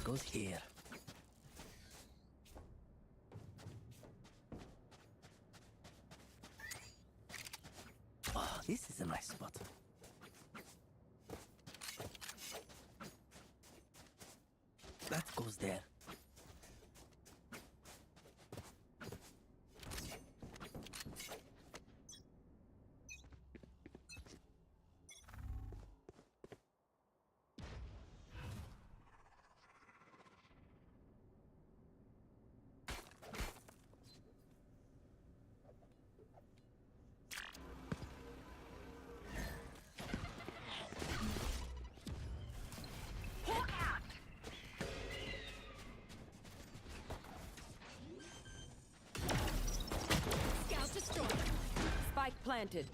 goes here. Oh, this is a nice spot. That goes there. Spike planted.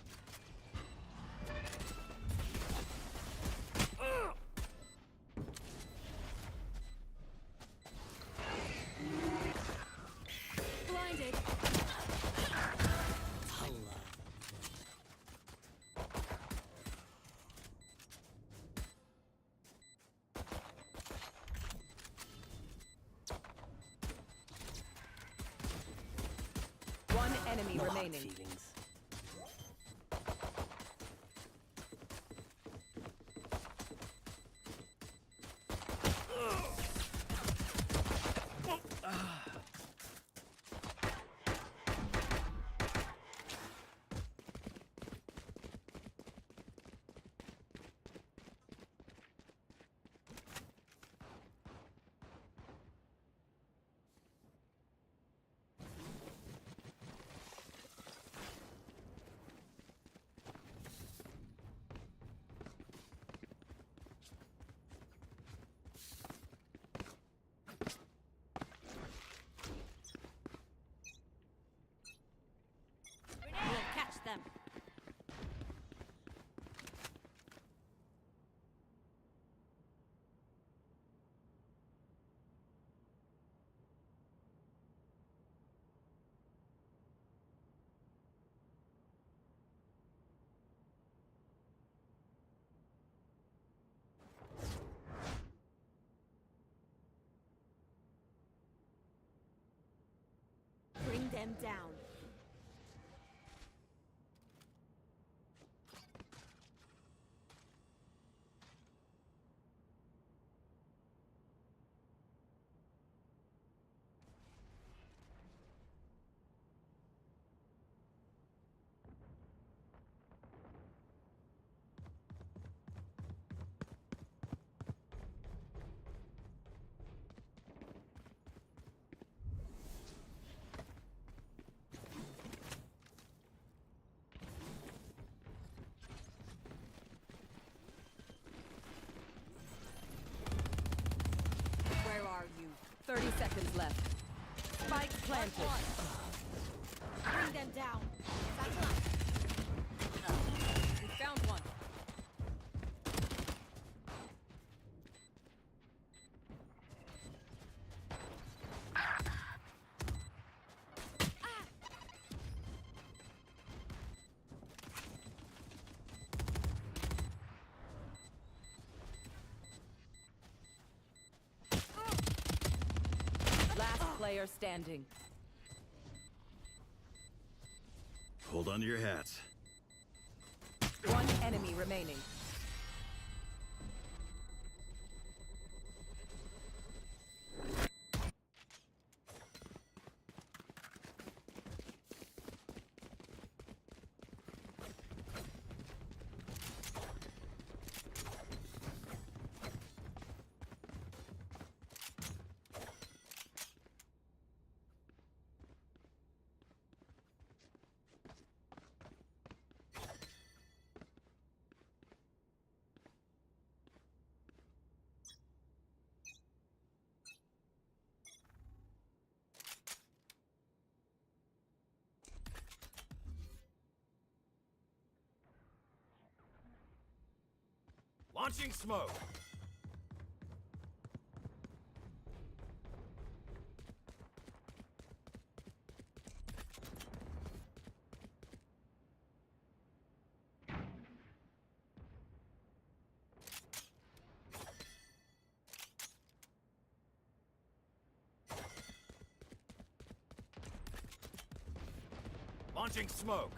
Blinded. One enemy No hard remaining. feelings. We'll catch them. Bring them down. Where are you? 30 seconds left. Spike planted. Bring them down. We found one. Last player standing. Hold on to your hats. One enemy remaining. Launching smoke. Launching smoke.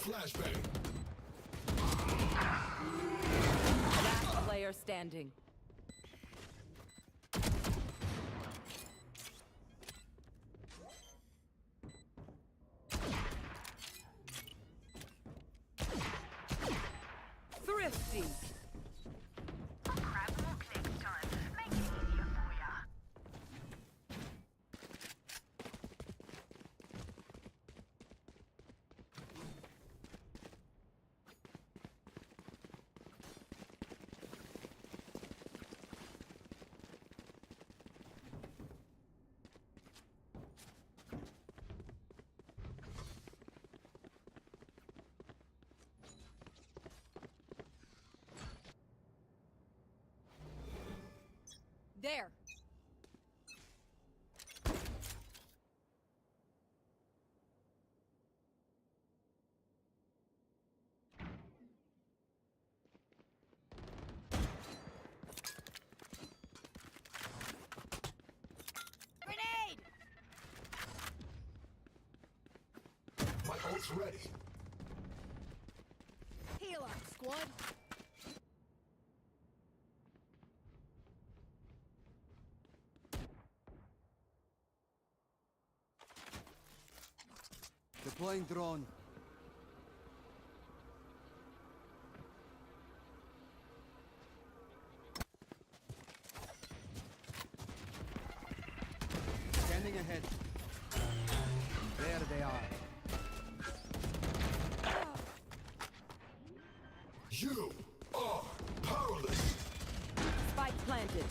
Flashbang. Last player standing. Thrifty. There. Grenade! My ult's ready. Heal up, squad. Deploying drone. Scanning ahead. There they are. You are powerless. Spike planted.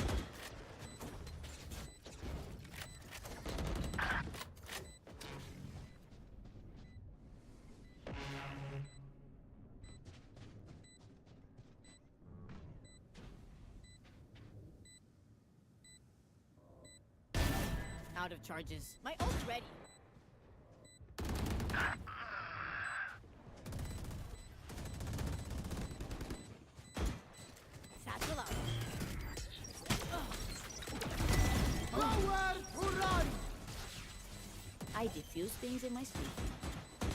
Out of charges. My ult's ready. Satchel out. Nowhere to run! I diffuse things in my sleep.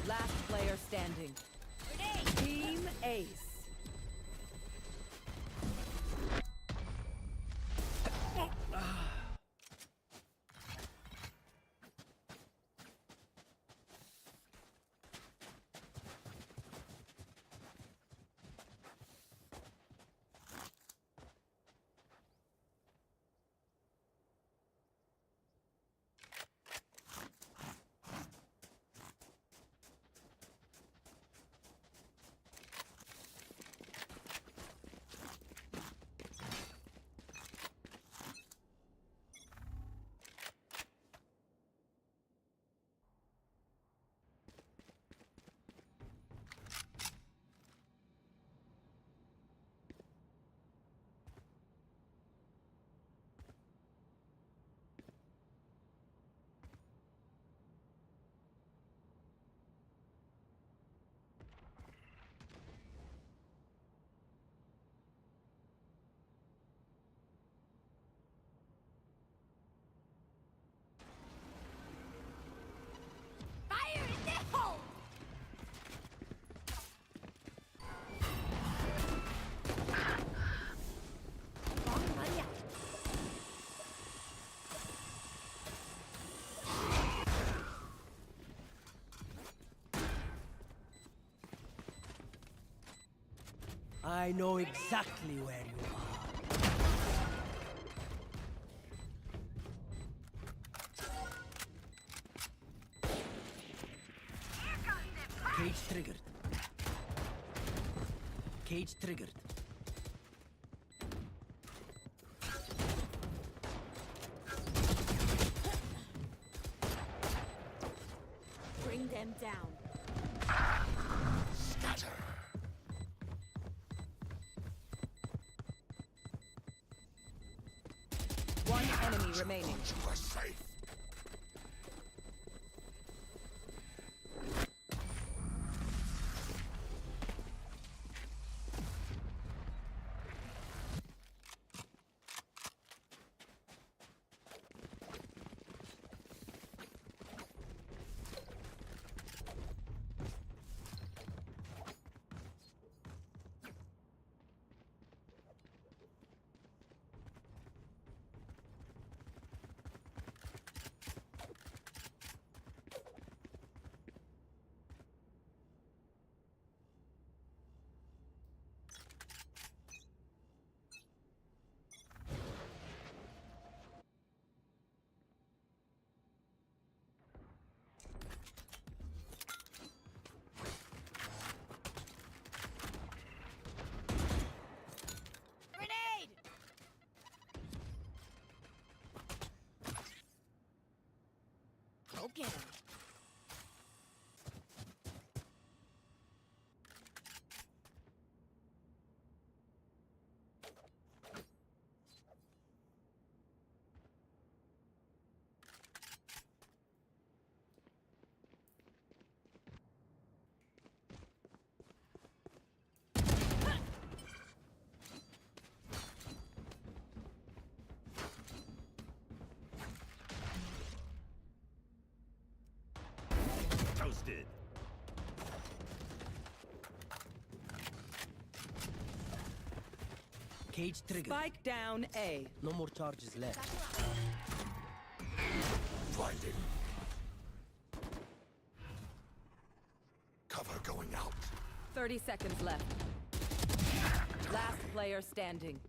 Last player standing. Grenade! Team Ace. Fire in the hole! Bomb buddy out. I know exactly where you are. Cage triggered. Cage triggered. Bring them down. Scatter. remaining. You are safe. Grenade! Go get him. Toasted. Cage trigger. Spike down A. No more charges left. Blinding. Cover going out. 30 seconds left. Last player standing.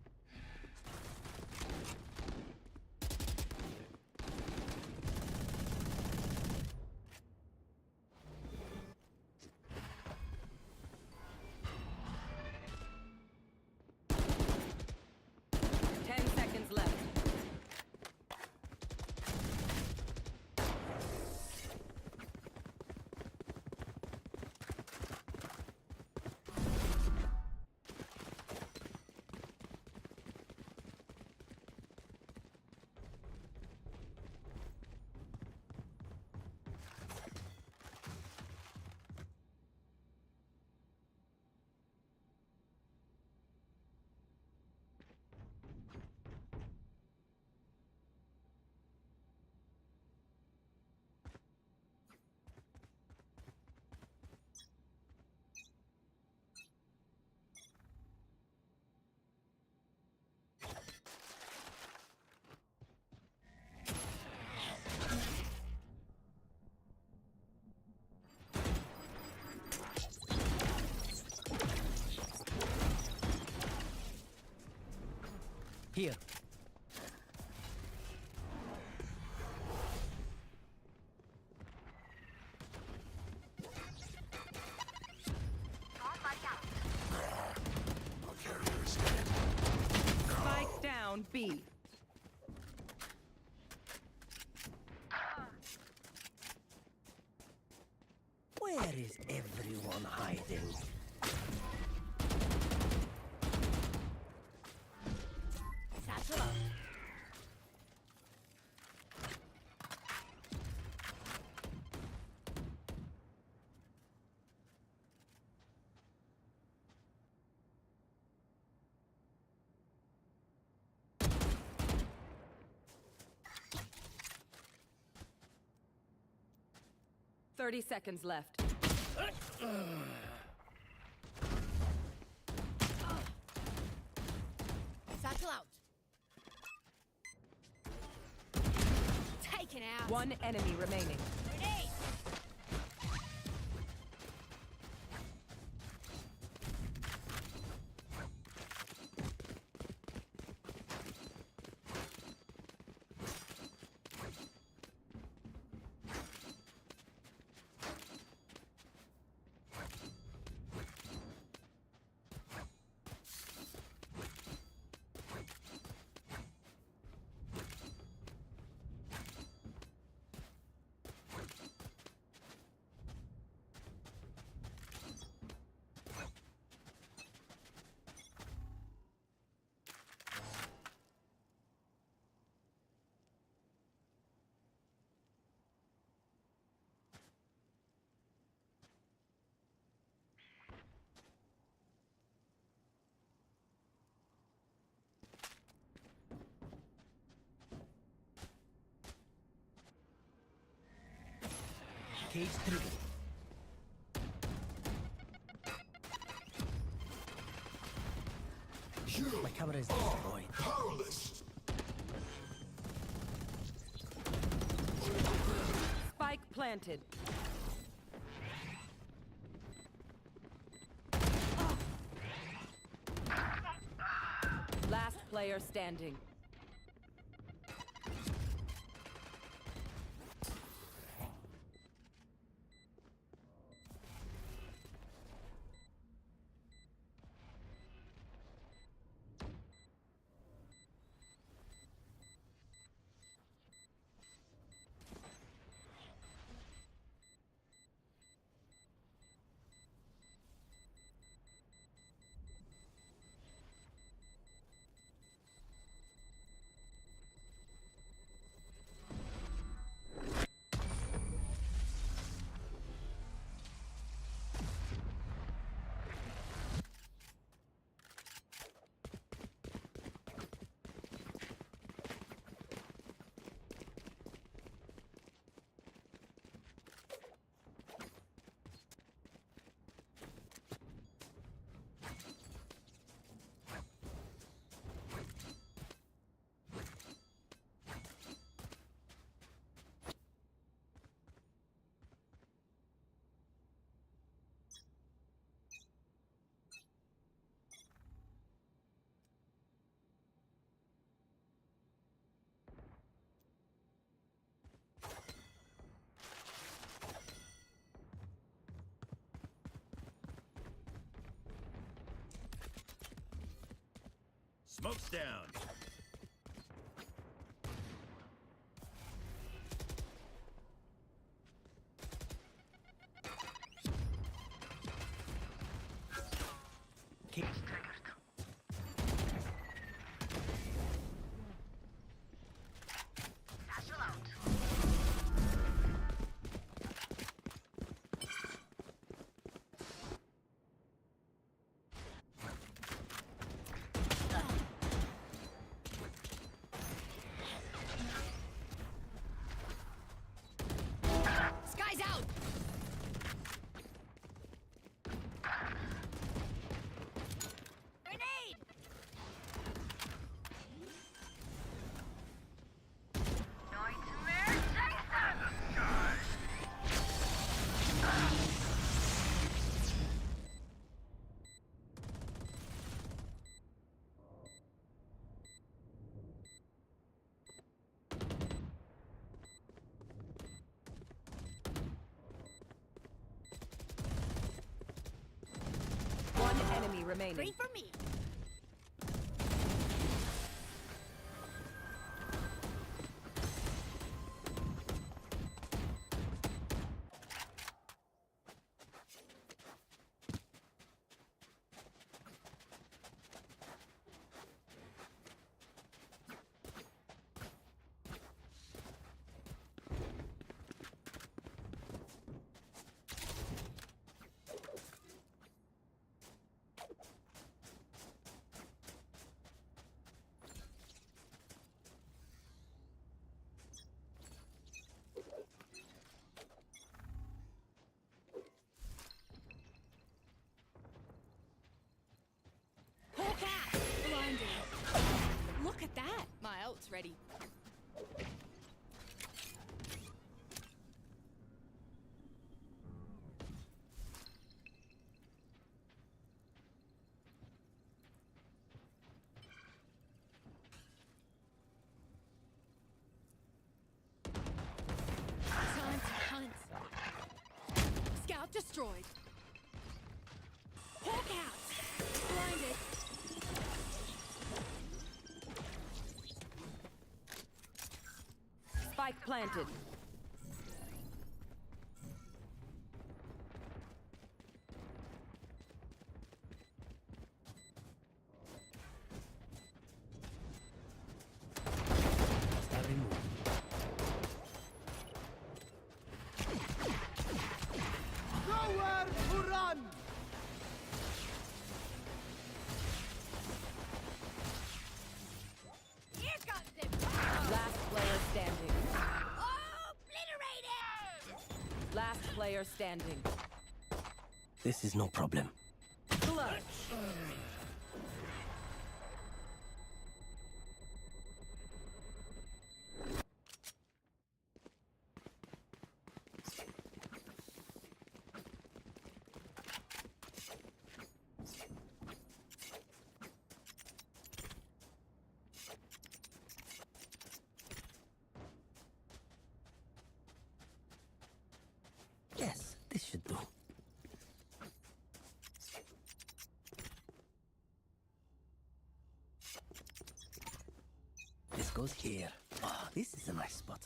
Here. Our carrier is dead. Spike down B. Where is everyone hiding? Satchel out. Thirty seconds left. Satchel out. Taken out. One enemy remaining. Grenade! Cage trigger. You My camera is destroyed. powerless. Spike planted. Last player standing. Smoke's down. Cage Sky's out! Grenade! One enemy remaining. Three for me. Hawk out! Blinded. Look at that. My ult's ready. Time to hunt. Scout destroyed. Hawk out! Blinded. Spike planted. star removed. Nowhere to run! Last player standing. Oh, player standing. This is no problem. Clutch. Yes, this should do. This goes here. Oh, this is a nice spot.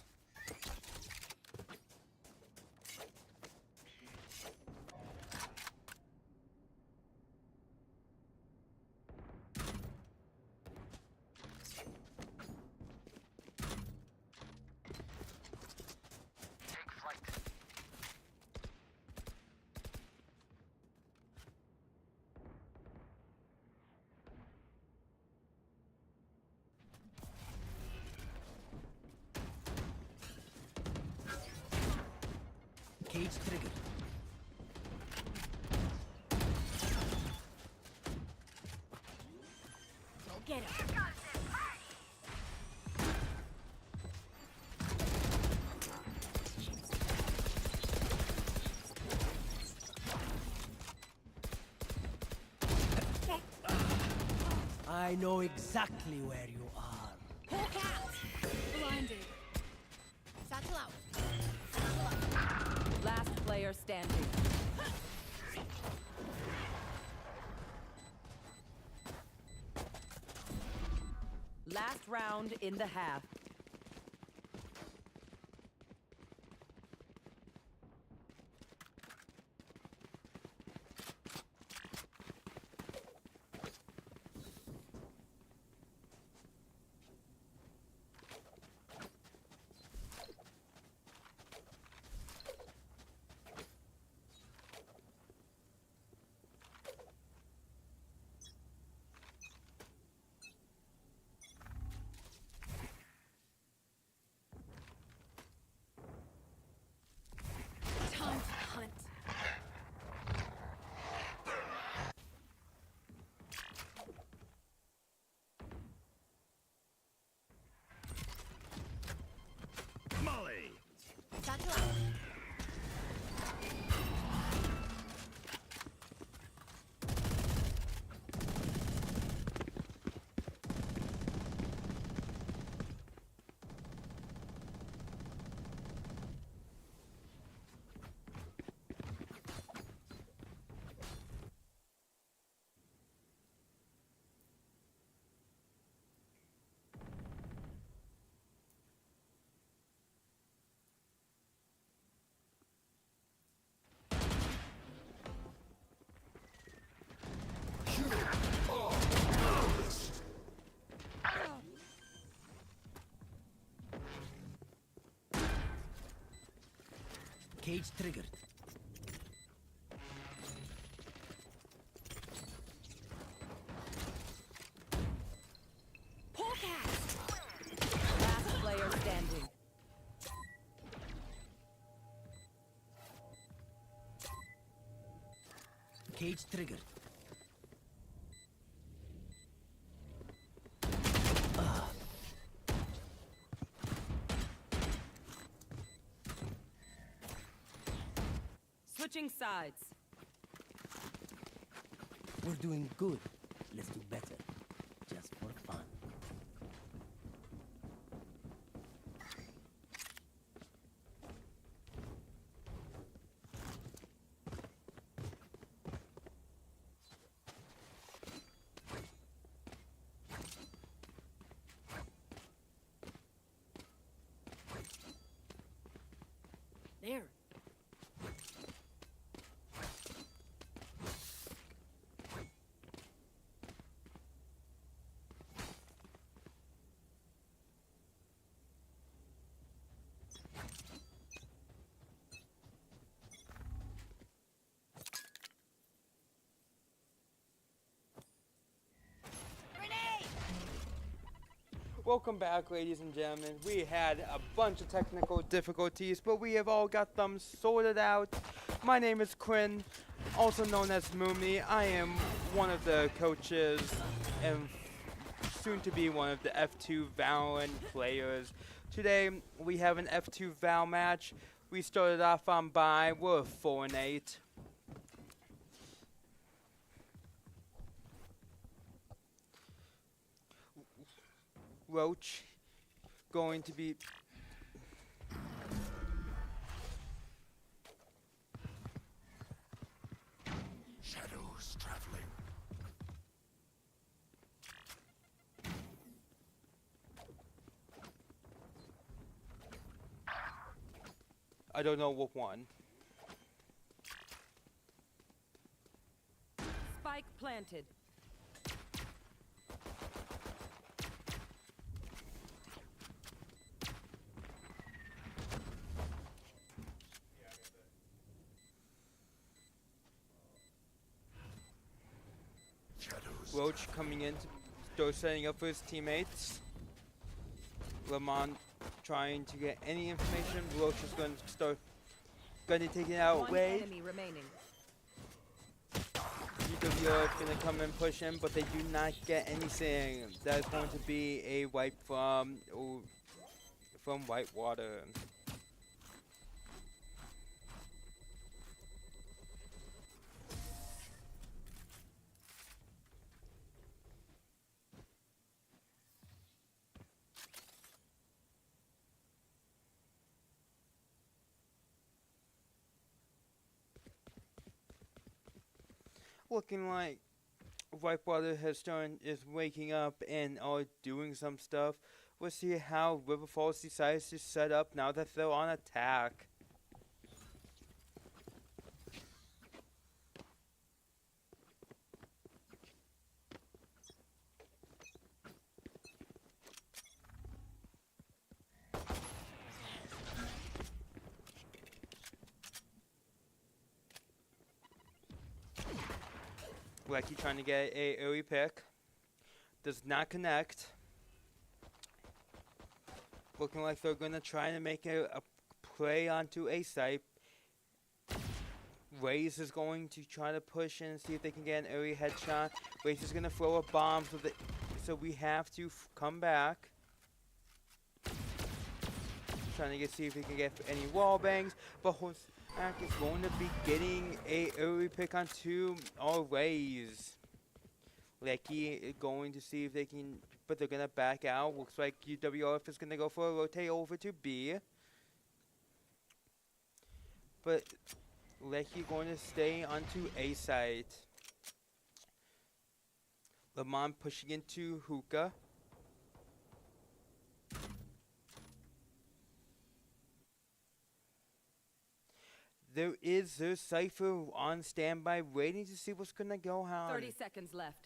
Cage triggered. Go get him. I know exactly where you are. Hawk out. Blinded. Satchel out. Last player standing. Last round in the half. Time to hunt. Molly! Satchel out. Cage triggered. Hawk out. Last player standing. Cage triggered. Switching sides. We're doing good. Let's do better. Just for fun. There. Grenade! Welcome back, ladies and gentlemen. We had a bunch of technical difficulties, but we have all got them sorted out. My name is Quinn, also known as Moomy. I am one of the coaches and soon to be one of the F2 Valorant players. Today, we have an F2 Val match. We started off on bye. We're 4-8. Roach going to be Shadows traveling. I don't know what one. Spike planted. Roach coming in to start setting up for his teammates. Lamont trying to get any information. Roach is going to take it out. One Wade. enemy remaining. UWRF going to come and push him, but they do not get anything. That is going to be a wipe from Whitewater. Looking like Whitewater is waking up and are doing some stuff. We'll see how River Falls decides to set up now that they're on attack. WEC trying to get a early pick. Does not connect. Looking like they're going to try to make a play onto a site. Raze is going to try to push in and see if they can get an early headshot. Raze is going to throw a bomb, so we have to come back. Trying to see if we can get any wall bangs, but Hossack is going to be getting a early pick onto our Raze. Lecky is going to see if they can, but they're going to back out. Looks like UWRF is going to go for a rotate over to B. But Lecky going to stay onto A site. Lamont pushing into Hookah. There is their Cypher on standby, waiting to see what's gonna go on. 30 seconds left.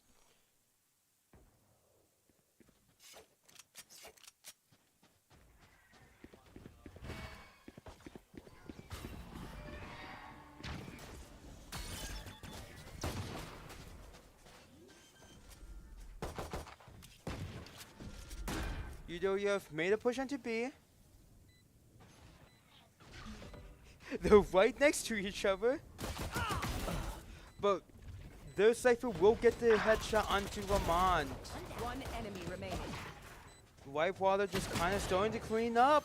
UWF made a push onto B. They're right next to each other. But their Cypher will get the headshot onto Lamont. One enemy remaining. Whitewater just kind of starting to clean up.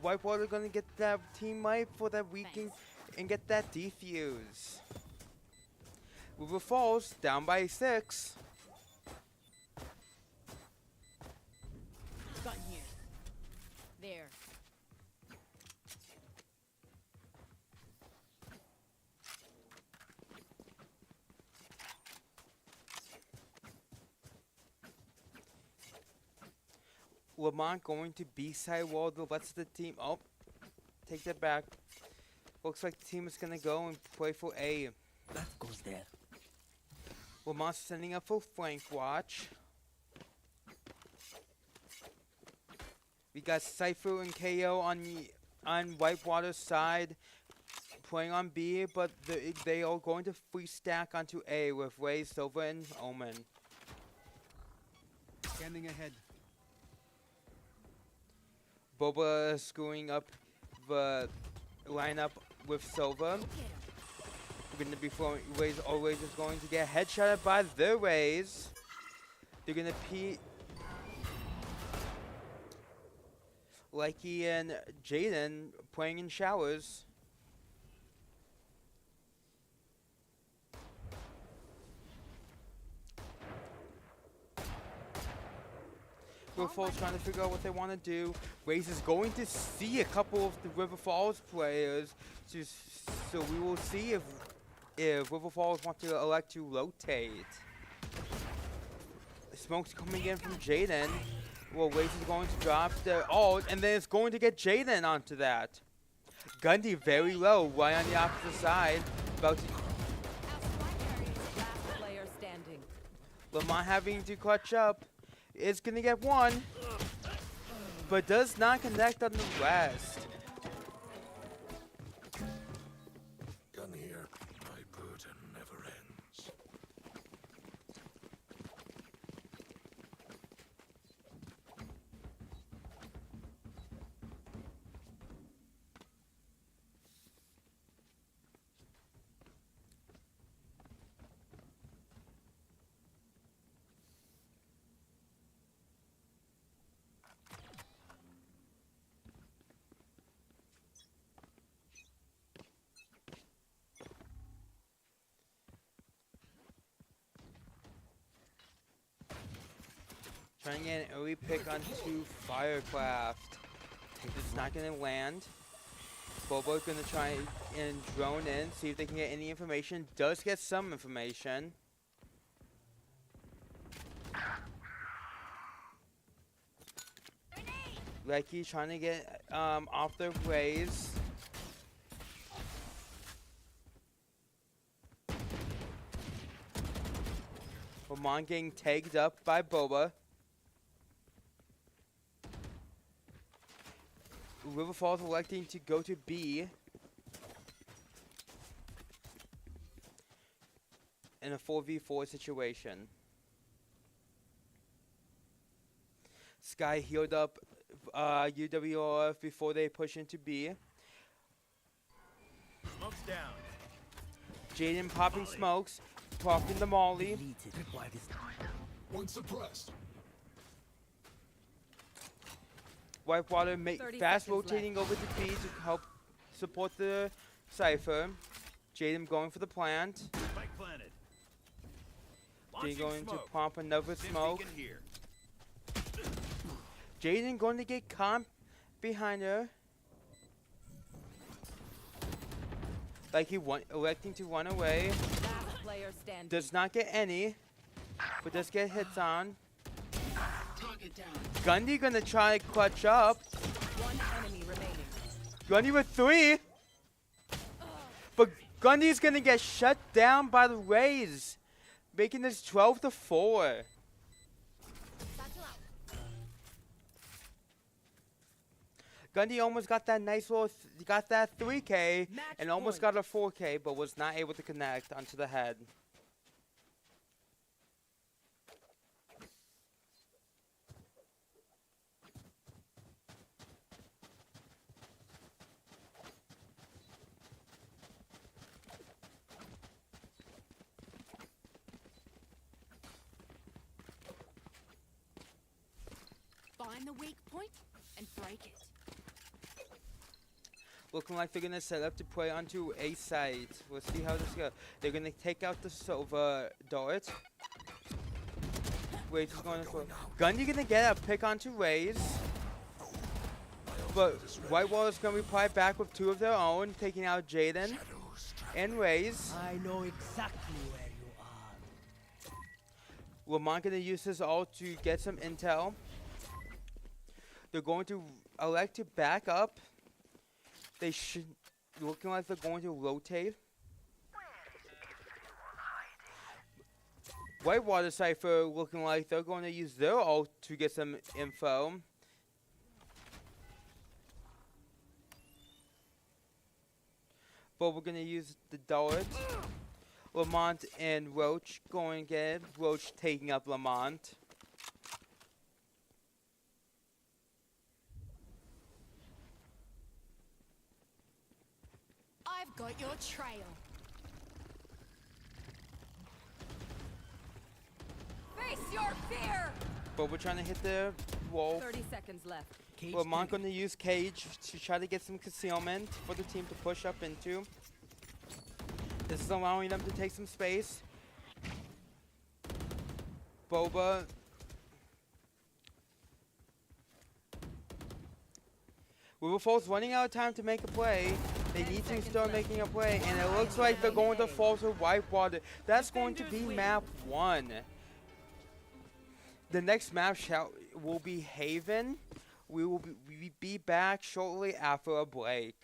Whitewater gonna get that team wipe for that weekend and get that defuse. River Falls down by 6. Gun here. There. Lamont going to B-side wall the rest of the team. Oh, take that back. Looks like the team is going to go and play for A. That goes there. Lamont's sending up for flank watch. We got Cypher and KO on Whitewater's side playing on B, but they are going to free stack onto A with Ray, Silva, and Omen. Scanning ahead. Boba is screwing up the lineup with Silva. We're gonna be throwing Raze. Always is going to get headshotted by the Raze. They're gonna Likey and Jaden playing in showers. River Falls trying to figure out what they want to do. Raze is going to see a couple of the River Falls players, so we will see if River Falls want to elect to rotate. Smoke's coming in from Jaden. Well, Raze is going to drop the ult, and then it's going to get Jaden onto that. Gundy very low, right on the opposite side. About to Last player standing. Lamont having to clutch up. Is going to get one, but does not connect on the rest. Gun here. My burden never ends. Trying to get an early pick onto Firecraft. It's not going to land. Bobo's going to try and drone in, see if they can get any information. Does get some information. Lecky trying to get off their Raze. Lamont getting tagged up by Boba. River Falls electing to go to B in a 4v4 situation. Sky healed up UWRF before they push into B. Smoke's down. Jaden popping smokes, popping the molly. Deleted by this time. One suppressed. Whitewater 30 fast seconds rotating over to B to help support the Cypher. Jaden going for the plant. Spike planted. Jaden Launching going smoke. to pump another Dim smoke. beacon here. Jaden going to get comp behind her. Like he electing to run away. Last player standing. Does not get any, but does get hits on. Target down. Gundy gonna try to clutch up. One enemy remaining. Gundy with 3. But Gundy's gonna get shut down by the Raze, making this 12-4. Gundy almost got that nice little, got that 3K and almost got a 4K, but was not able to connect onto the head. Find the weak point and break it. Looking like they're gonna set up to play onto A side. We'll see how this goes. They're gonna take out the silver dart. Raze is going to Gundy gonna get a pick onto Raze. But Whitewater's gonna reply back with 2 of their own, taking out Jaden and Raze. I know exactly where you are. Lamont gonna use his ult to get some intel. They're going to elect to back up. They should, looking like they're going to rotate. Whitewater Cypher looking like they're going to use their ult to get some info. But we're going to use the dart. Lamont and Roach going again. Roach taking up Lamont. I've got your trail. Face your fear! But we're trying to hit the wall. 30 seconds left. Cage Well, Monk taken. going to use Cage to try to get some concealment for the team to push up into. This is allowing them to take some space. Boba. Wolverfolk's running out of time to make a play. They 10 need to seconds start left. making a play, and it looks like they're going to fall to Whitewater. That's going to be Defenders win. map 1. The next map will be Haven. We will be back shortly after a break.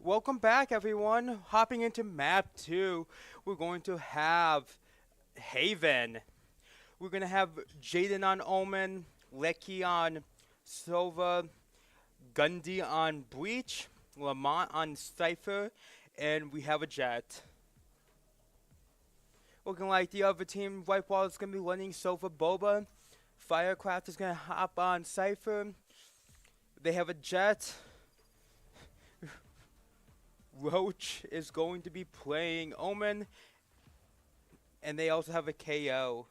Welcome back, everyone. Hopping into map 2, we're going to have Haven. We're going to have Jaden on Omen, Lecky on Sova, Gundy on Breach, Lamont on Cypher, and we have a Jet. Looking like the other team, Whitewater is going to be running Sova Boba. Firecraft is going to hop on Cypher. They have a Jet. Roach is going to be playing Omen. And they also have a KO.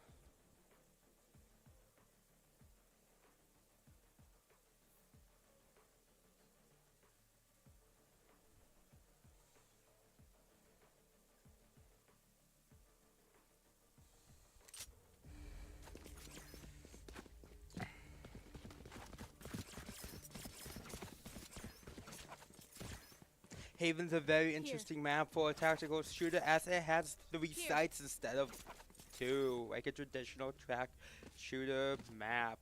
Haven's a very interesting map for a tactical shooter as it has 3 sites instead of 2, like a traditional track shooter map.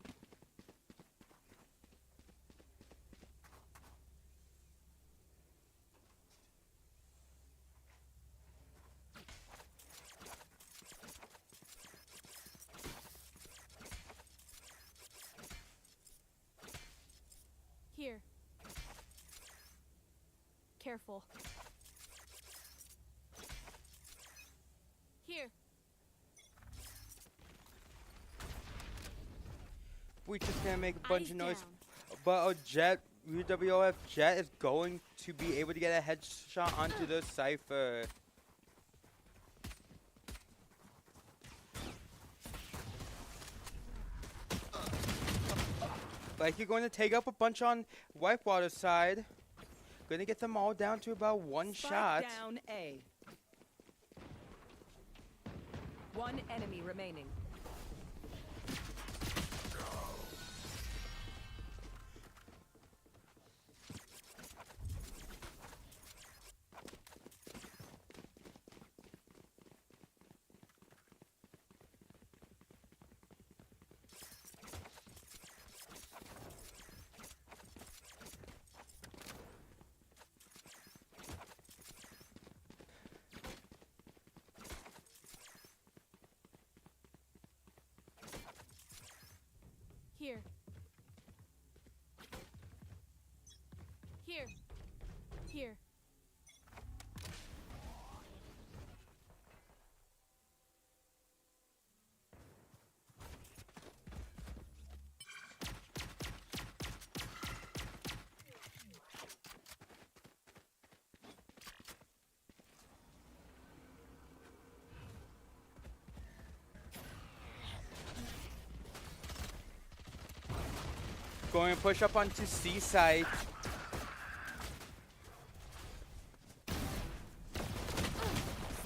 Here. Careful. Here. We just gonna make a bunch Eyes of noise, down. but a Jet, UWRF Jet is going to be able to get a headshot onto the Cypher. Like you're going to take up a bunch on Whitewater's side. Gonna get them all down to about 1 shot. Down A. 1 enemy remaining. Here. Here. Here. Going to push up onto C side.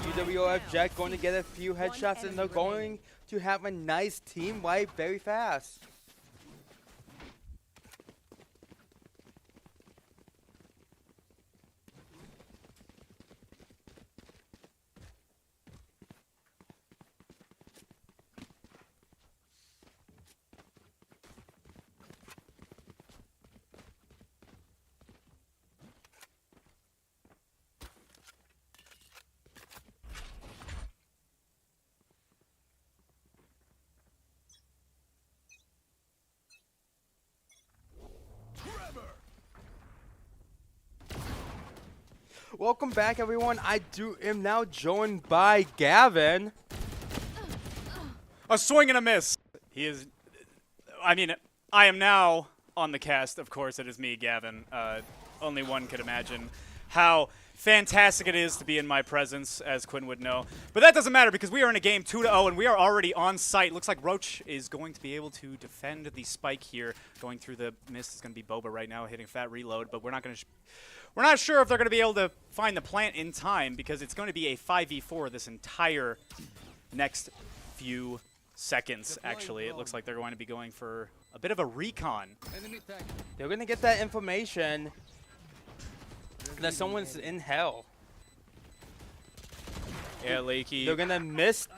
UWRF Jet going to get a few headshots and they're going to have a nice team wipe very fast. Welcome back, everyone. I am now joined by Gavin. A swing and a miss. He is. I mean, I am now on the cast. Of course, it is me, Gavin. Only one could imagine how fantastic it is to be in my presence, as Quinn would know. But that doesn't matter because we are in a game 2-0 and we are already on site. Looks like Roach is going to be able to defend the spike here. Going through the mist is going to be Boba right now, hitting fat reload. But we're not going to. We're not sure if they're going to be able to find the plant in time because it's going to be a 5v4 this entire next few seconds, actually. It looks like they're going to be going for a bit of a recon. They're going to get that information that someone's in hell. Yeah, Lakey. They're going to miss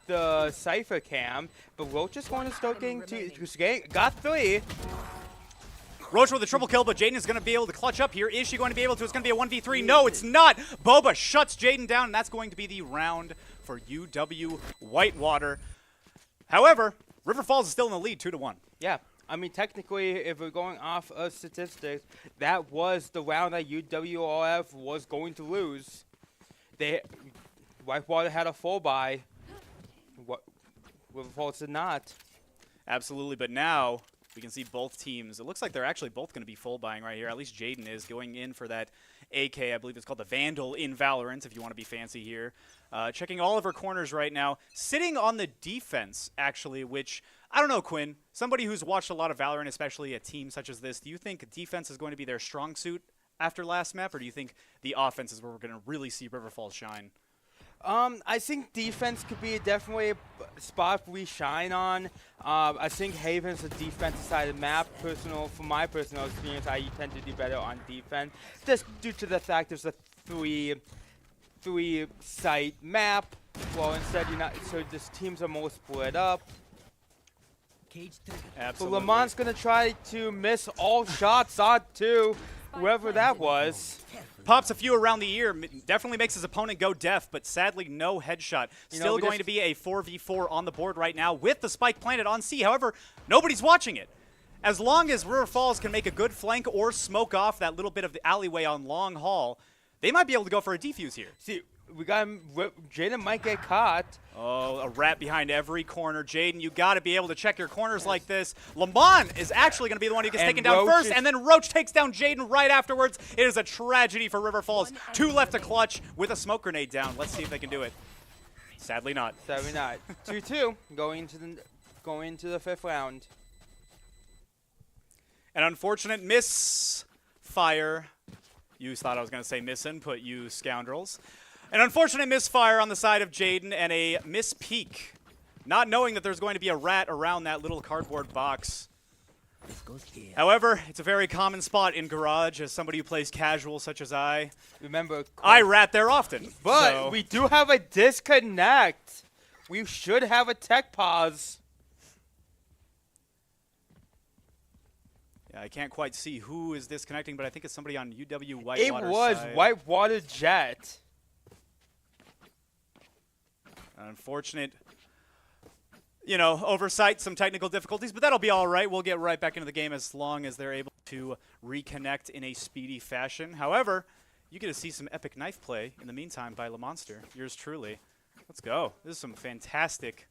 the Cypher cam, but Roach is going to start getting got 3. Roach with a triple kill, but Jaden is going to be able to clutch up here. Is she going to be able to? It's going to be a 1v3. No, it's not. Boba shuts Jaden down, and that's going to be the round for UW-Whitewater. However, River Falls is still in the lead, 2-1. Yeah. I mean, technically, if we're going off of statistics, that was the round that UWRF was going to lose. Whitewater had a full buy. River Falls did not. Absolutely, but now we can see both teams. It looks like they're actually both going to be full buying right here. At least Jaden is going in for that AK. I believe it's called the Vandal in Valorant, if you want to be fancy here. Checking all of her corners right now. Sitting on the defense, actually, which, I don't know, Quinn. Somebody who's watched a lot of Valorant, especially a team such as this, do you think defense is going to be their strong suit after last map, or do you think the offense is where we're going to really see River Falls shine? I think defense could be definitely a spot we shine on. I think Haven's the defensive side of the map. From my personal experience, I tend to do better on defense, just due to the fact there's a three-site map. Well, instead, so this teams are more split up. Cage trigger. Absolutely. But Lamont's gonna try to miss all shots on to whoever that was. Pops a few around the ear, definitely makes his opponent go deaf, but sadly no headshot. Still going to be a 4v4 on the board right now with the spike planted on C. However, nobody's watching it. As long as River Falls can make a good flank or smoke off that little bit of the alleyway on Long Hall, they might be able to go for a defuse here. See, we got Jaden might get caught. Oh, a rat behind every corner. Jaden, you got to be able to check your corners like this. Lamont is actually going to be the one who gets taken down first, and then Roach takes down Jaden right afterwards. It is a tragedy for River Falls. 2 left to clutch with a smoke grenade down. Let's see if they can do it. Sadly not. Sadly not. 2-2 going into the 5th round. An unfortunate misfire. You thought I was going to say misinput, you scoundrels. An unfortunate misfire on the side of Jaden and a mispeek, not knowing that there's going to be a rat around that little cardboard box. This goes here. However, it's a very common spot in Garage as somebody who plays casual such as I. Remember, I rat there often. but so. we do have a disconnect. We should have a tech pause. Yeah, I can't quite see who is disconnecting, but I think it's somebody on UW-Whitewater. It was side. Whitewater Jet. An unfortunate, oversight, some technical difficulties, but that'll be all right. We'll get right back into the game as long as they're able to reconnect in a speedy fashion. However, you get to see some epic knife play in the meantime by LaMonster. Yours truly. Let's go. This is some fantastic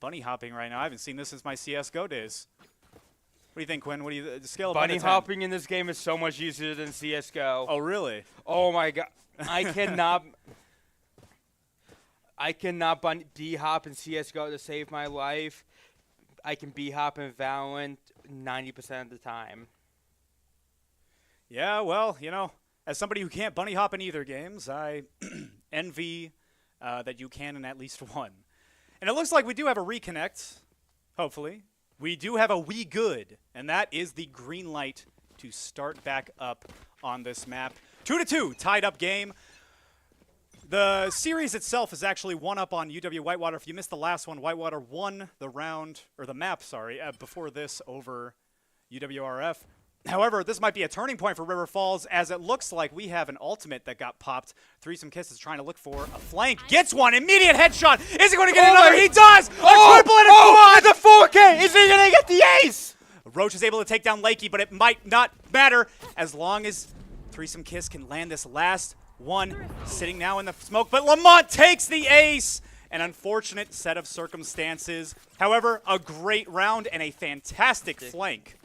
bunny hopping right now. I haven't seen this since my CSGO days. What do you think, Quinn? What do you the scale of Bunny hopping in this game is so much easier than CSGO. Oh, really? Oh my god. I cannot B-hop in CSGO to save my life. I can B-hop in Valorant 90% of the time. Yeah, well, as somebody who can't bunny hop in either games, I envy that you can in at least one. And it looks like we do have a reconnect, hopefully. We do have a we good, and that is the green light to start back up on this map. 2-2, tied up game. The series itself is actually 1-up on UW-Whitewater. If you missed the last one, Whitewater won the map, before this over UWRF. However, this might be a turning point for River Falls, as it looks like we have an ultimate that got popped. Threesome Kisses trying to look for a flank. Gets one. Immediate headshot. Is he going to get another? He does. A triple and a quad. It's a 4K. Is he going to get the ace? Roach is able to take down Lakey, but it might not matter as long as Threesome Kiss can land this last one. Sitting now in the smoke, but Lamont takes the ace. An unfortunate set of circumstances. However, a great round and a fantastic flank.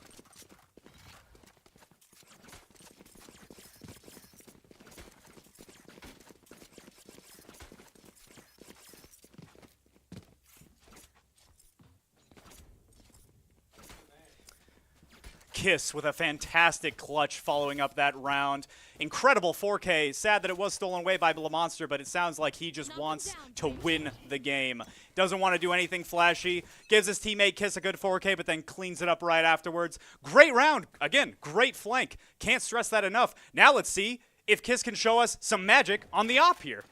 Kiss with a fantastic clutch following up that round. Incredible 4K. Sad that it was stolen away by LaMonster, but it sounds like he just wants to win the game. Doesn't want to do anything flashy. Gives his teammate Kiss a good 4K, but then cleans it up right afterwards. Great round. Again, great flank. Can't stress that enough. Now let's see if Kiss can show us some magic on the op here.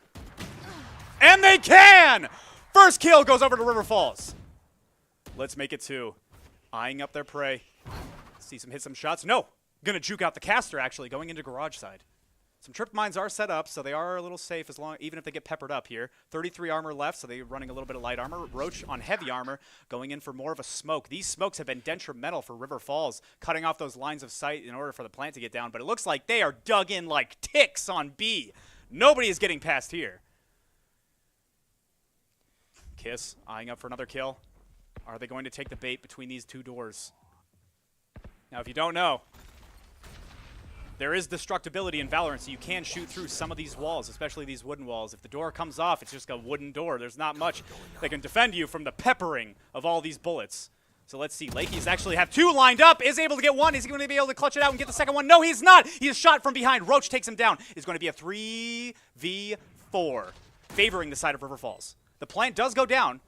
And they can! First kill goes over to River Falls. Let's make it 2. Eyeing up their prey. See hit some shots. No. Gonna juke out the caster, actually, going into garage side. Some trip mines are set up, so they are a little safe even if they get peppered up here. 33 armor left, so they're running a little bit of light armor. Roach on heavy armor, going in for more of a smoke. These smokes have been detrimental for River Falls, cutting off those lines of sight in order for the plant to get down. But it looks like they are dug in like ticks on B. Nobody is getting past here. Kiss eyeing up for another kill. Are they going to take the bait between these two doors? Now, if you don't know, there is destructibility in Valorant, so you can shoot through some of these walls, especially these wooden walls. If the door comes off, it's just a wooden door. There's not much that can defend you from the peppering of all these bullets. So let's see. Lakey's actually have two lined up, is able to get one. Is he going to be able to clutch it out and get the second one? No, he's not. He is shot from behind. Roach takes him down. It's going to be a 3v4, favoring the side of River Falls. The plant does go down,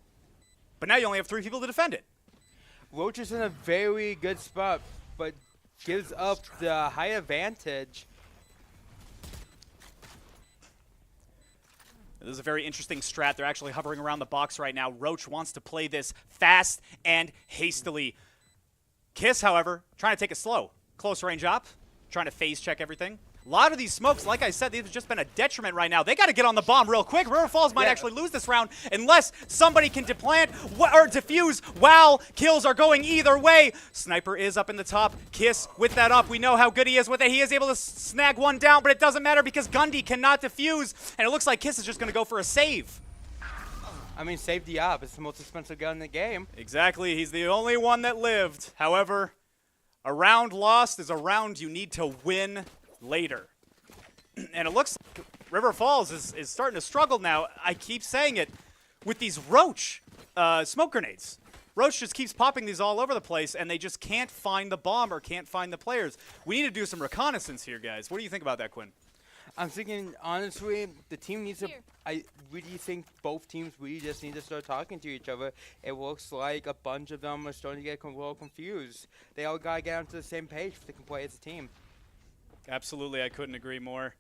but now you only have 3 people to defend it. Roach is in a very good spot, but gives up the high advantage. This is a very interesting strat. They're actually hovering around the box right now. Roach wants to play this fast and hastily. Kiss, however, trying to take it slow. Close range up, trying to phase check everything. A lot of these smokes, like I said, they've just been a detriment right now. They got to get on the bomb real quick. River Falls might actually lose this round unless somebody can deplant or defuse. Wow, kills are going either way. Sniper is up in the top. Kiss with that up. We know how good he is with it. He is able to snag one down, but it doesn't matter because Gundy cannot defuse. And it looks like Kiss is just going to go for a save. I mean, save the op. It's the most expensive gun in the game. Exactly. He's the only one that lived. However, a round lost is a round you need to win later. And it looks like River Falls is starting to struggle now. I keep saying it with these Roach smoke grenades. Roach just keeps popping these all over the place, and they just can't find the bomb or can't find the players. We need to do some reconnaissance here, guys. What do you think about that, Quinn? I'm thinking, honestly, the team needs to... I really think both teams really just need to start talking to each other. It looks like a bunch of them are starting to get a little confused. They all got to get onto the same page so they can play as a team. Absolutely, I couldn't agree more.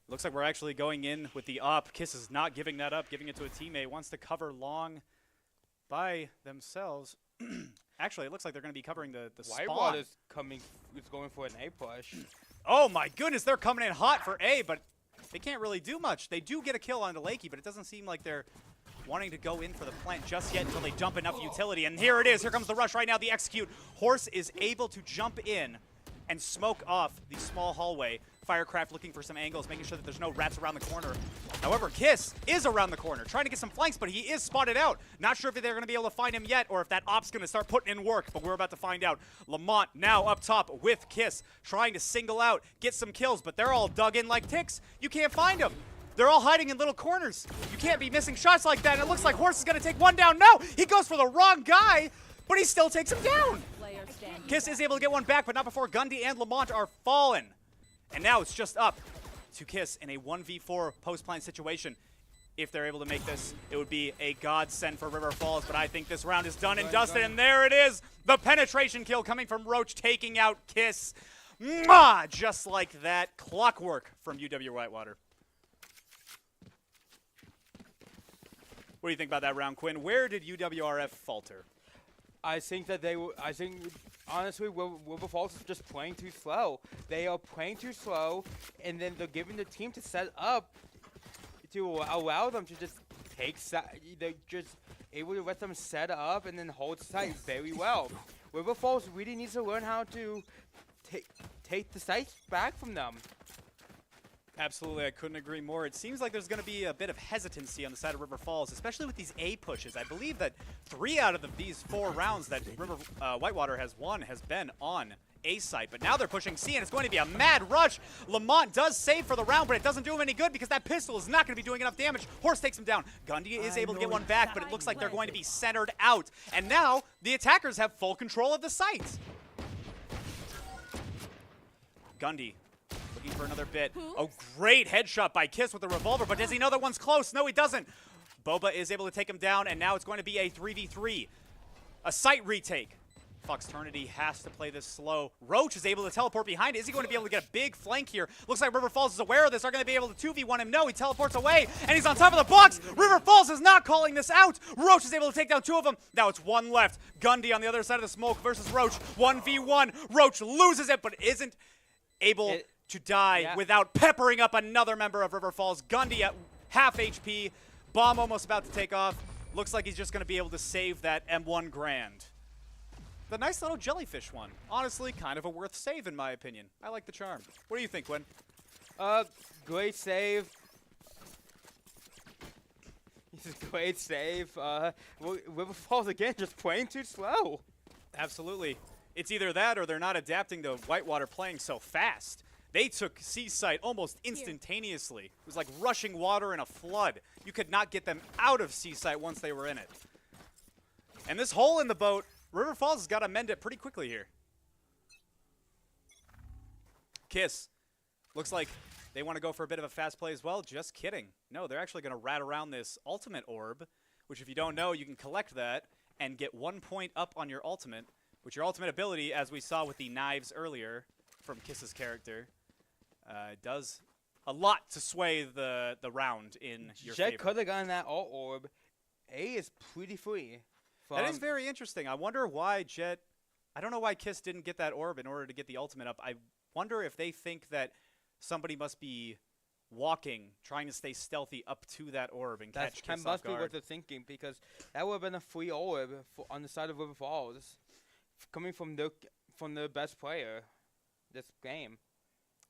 Looks like we're actually going in with the op. Kiss is not giving that up, giving it to a teammate. Wants to cover long by themselves. Actually, it looks like they're going to be covering the spawn. Whitewater is going for an A push. Oh my goodness, they're coming in hot for A, but they can't really do much. They do get a kill on the Lakey, but it doesn't seem like they're wanting to go in for the plant just yet until they dump enough utility. And here it is. Here comes the rush right now, the execute. Horse is able to jump in and smoke off the small hallway. Firecraft looking for some angles, making sure that there's no rats around the corner. However, Kiss is around the corner, trying to get some flanks, but he is spotted out. Not sure if they're going to be able to find him yet or if that op's going to start putting in work, but we're about to find out. Lamont now up top with Kiss, trying to single out, get some kills, but they're all dug in like ticks. You can't find them. They're all hiding in little corners. You can't be missing shots like that, and it looks like Horse is going to take one down. No, he goes for the wrong guy, but he still takes him down. Kiss is able to get one back, but not before Gundy and Lamont are fallen. And now it's just up to Kiss in a 1v4 post-plant situation. If they're able to make this, it would be a godsend for River Falls, but I think this round is done and dusted, and there it is. The penetration kill coming from Roach, taking out Kiss. Mwah! Just like that. Clockwork from UW-Whitewater. What do you think about that round, Quinn? Where did UWRF falter? I think that honestly, River Falls is just playing too slow. They are playing too slow, and then they're giving the team to set up to allow them to just take they're just able to let them set up and then hold site very well. River Falls really needs to learn how to take the sites back from them. Absolutely, I couldn't agree more. It seems like there's going to be a bit of hesitancy on the side of River Falls, especially with these A pushes. I believe that 3 out of these 4 rounds that Whitewater has won has been on A site, but now they're pushing C, and it's going to be a mad rush. Lamont does save for the round, but it doesn't do him any good because that pistol is not going to be doing enough damage. Horse takes him down. Gundy is able to get one back, but it looks like they're going to be centered out. And now the attackers have full control of the site. Gundy looking for another bit. Oh, great headshot by Kiss with the revolver, but does he know that one's close? No, he doesn't. Boba is able to take him down, and now it's going to be a 3v3. A site retake Foxternity has to play this slow. Roach is able to teleport behind it. Is he going to be able to get a big flank here? Looks like River Falls is aware of this. Are going to be able to 2v1 him? No, he teleports away, and he's on top of the box. River Falls is not calling this out. Roach is able to take down 2 of them. Now it's 1 left. Gundy on the other side of the smoke versus Roach. 1v1. Roach loses it, but isn't able to die without peppering up another member of River Falls. Gundy at half HP. Bomb almost about to take off. Looks like he's just going to be able to save that M1 Grand. The nice little jellyfish one. Honestly, kind of a worth save in my opinion. I like the charm. What do you think, Quinn? Great save. Great save. River Falls again, just playing too slow. Absolutely. It's either that or they're not adapting to Whitewater playing so fast. They took Seaside almost instantaneously. It was like rushing water in a flood. You could not get them out of Seaside once they were in it. And this hole in the boat, River Falls has got to mend it pretty quickly here. Kiss. Looks like they want to go for a bit of a fast play as well. Just kidding. No, they're actually going to rat around this ultimate orb, which if you don't know, you can collect that and get 1 point up on your ultimate, which your ultimate ability, as we saw with the knives earlier from Kiss's character, does a lot to sway the round in your favor. Jet could have gotten that alt orb. A is pretty free. That is very interesting. I wonder why Jet... I don't know why Kiss didn't get that orb in order to get the ultimate up. I wonder if they think that somebody must be walking, trying to stay stealthy up to that orb and catch Kiss off guard. That must be what they're thinking, because that would have been a free orb on the side of River Falls, coming from the best player this game.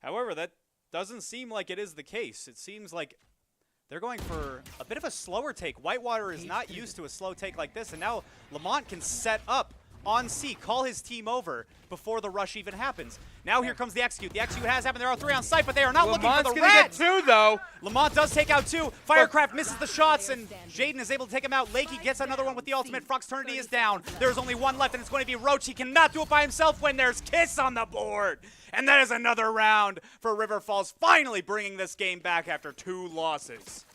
However, that doesn't seem like it is the case. It seems like they're going for a bit of a slower take. Whitewater is not used to a slow take like this, and now Lamont can set up on C, call his team over before the rush even happens. Now here comes the execute. The execute has happened. There are 3 on site, but they are not looking for the rats. Get 2, though. Lamont does take out 2. Firecraft misses the shots, and Jaden is able to take him out. Lakey gets another one with the ultimate. Foxternity is down. There's only 1 left, and it's going to be Roach. He cannot do it by himself when there's Kiss on the board. And that is another round for River Falls, finally bringing this game back after 2 losses.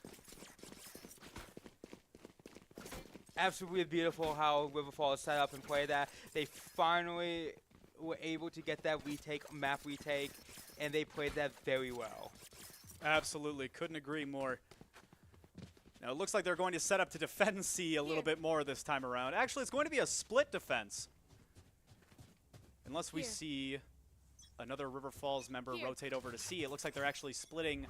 Absolutely beautiful how River Falls set up and played that. They finally were able to get that map retake, and they played that very well. Absolutely. Couldn't agree more. Now, it looks like they're going to set up to defend C a little bit more this time around. Actually, it's going to be a split defense. Unless we see another River Falls member rotate over to C. It looks like they're actually splitting.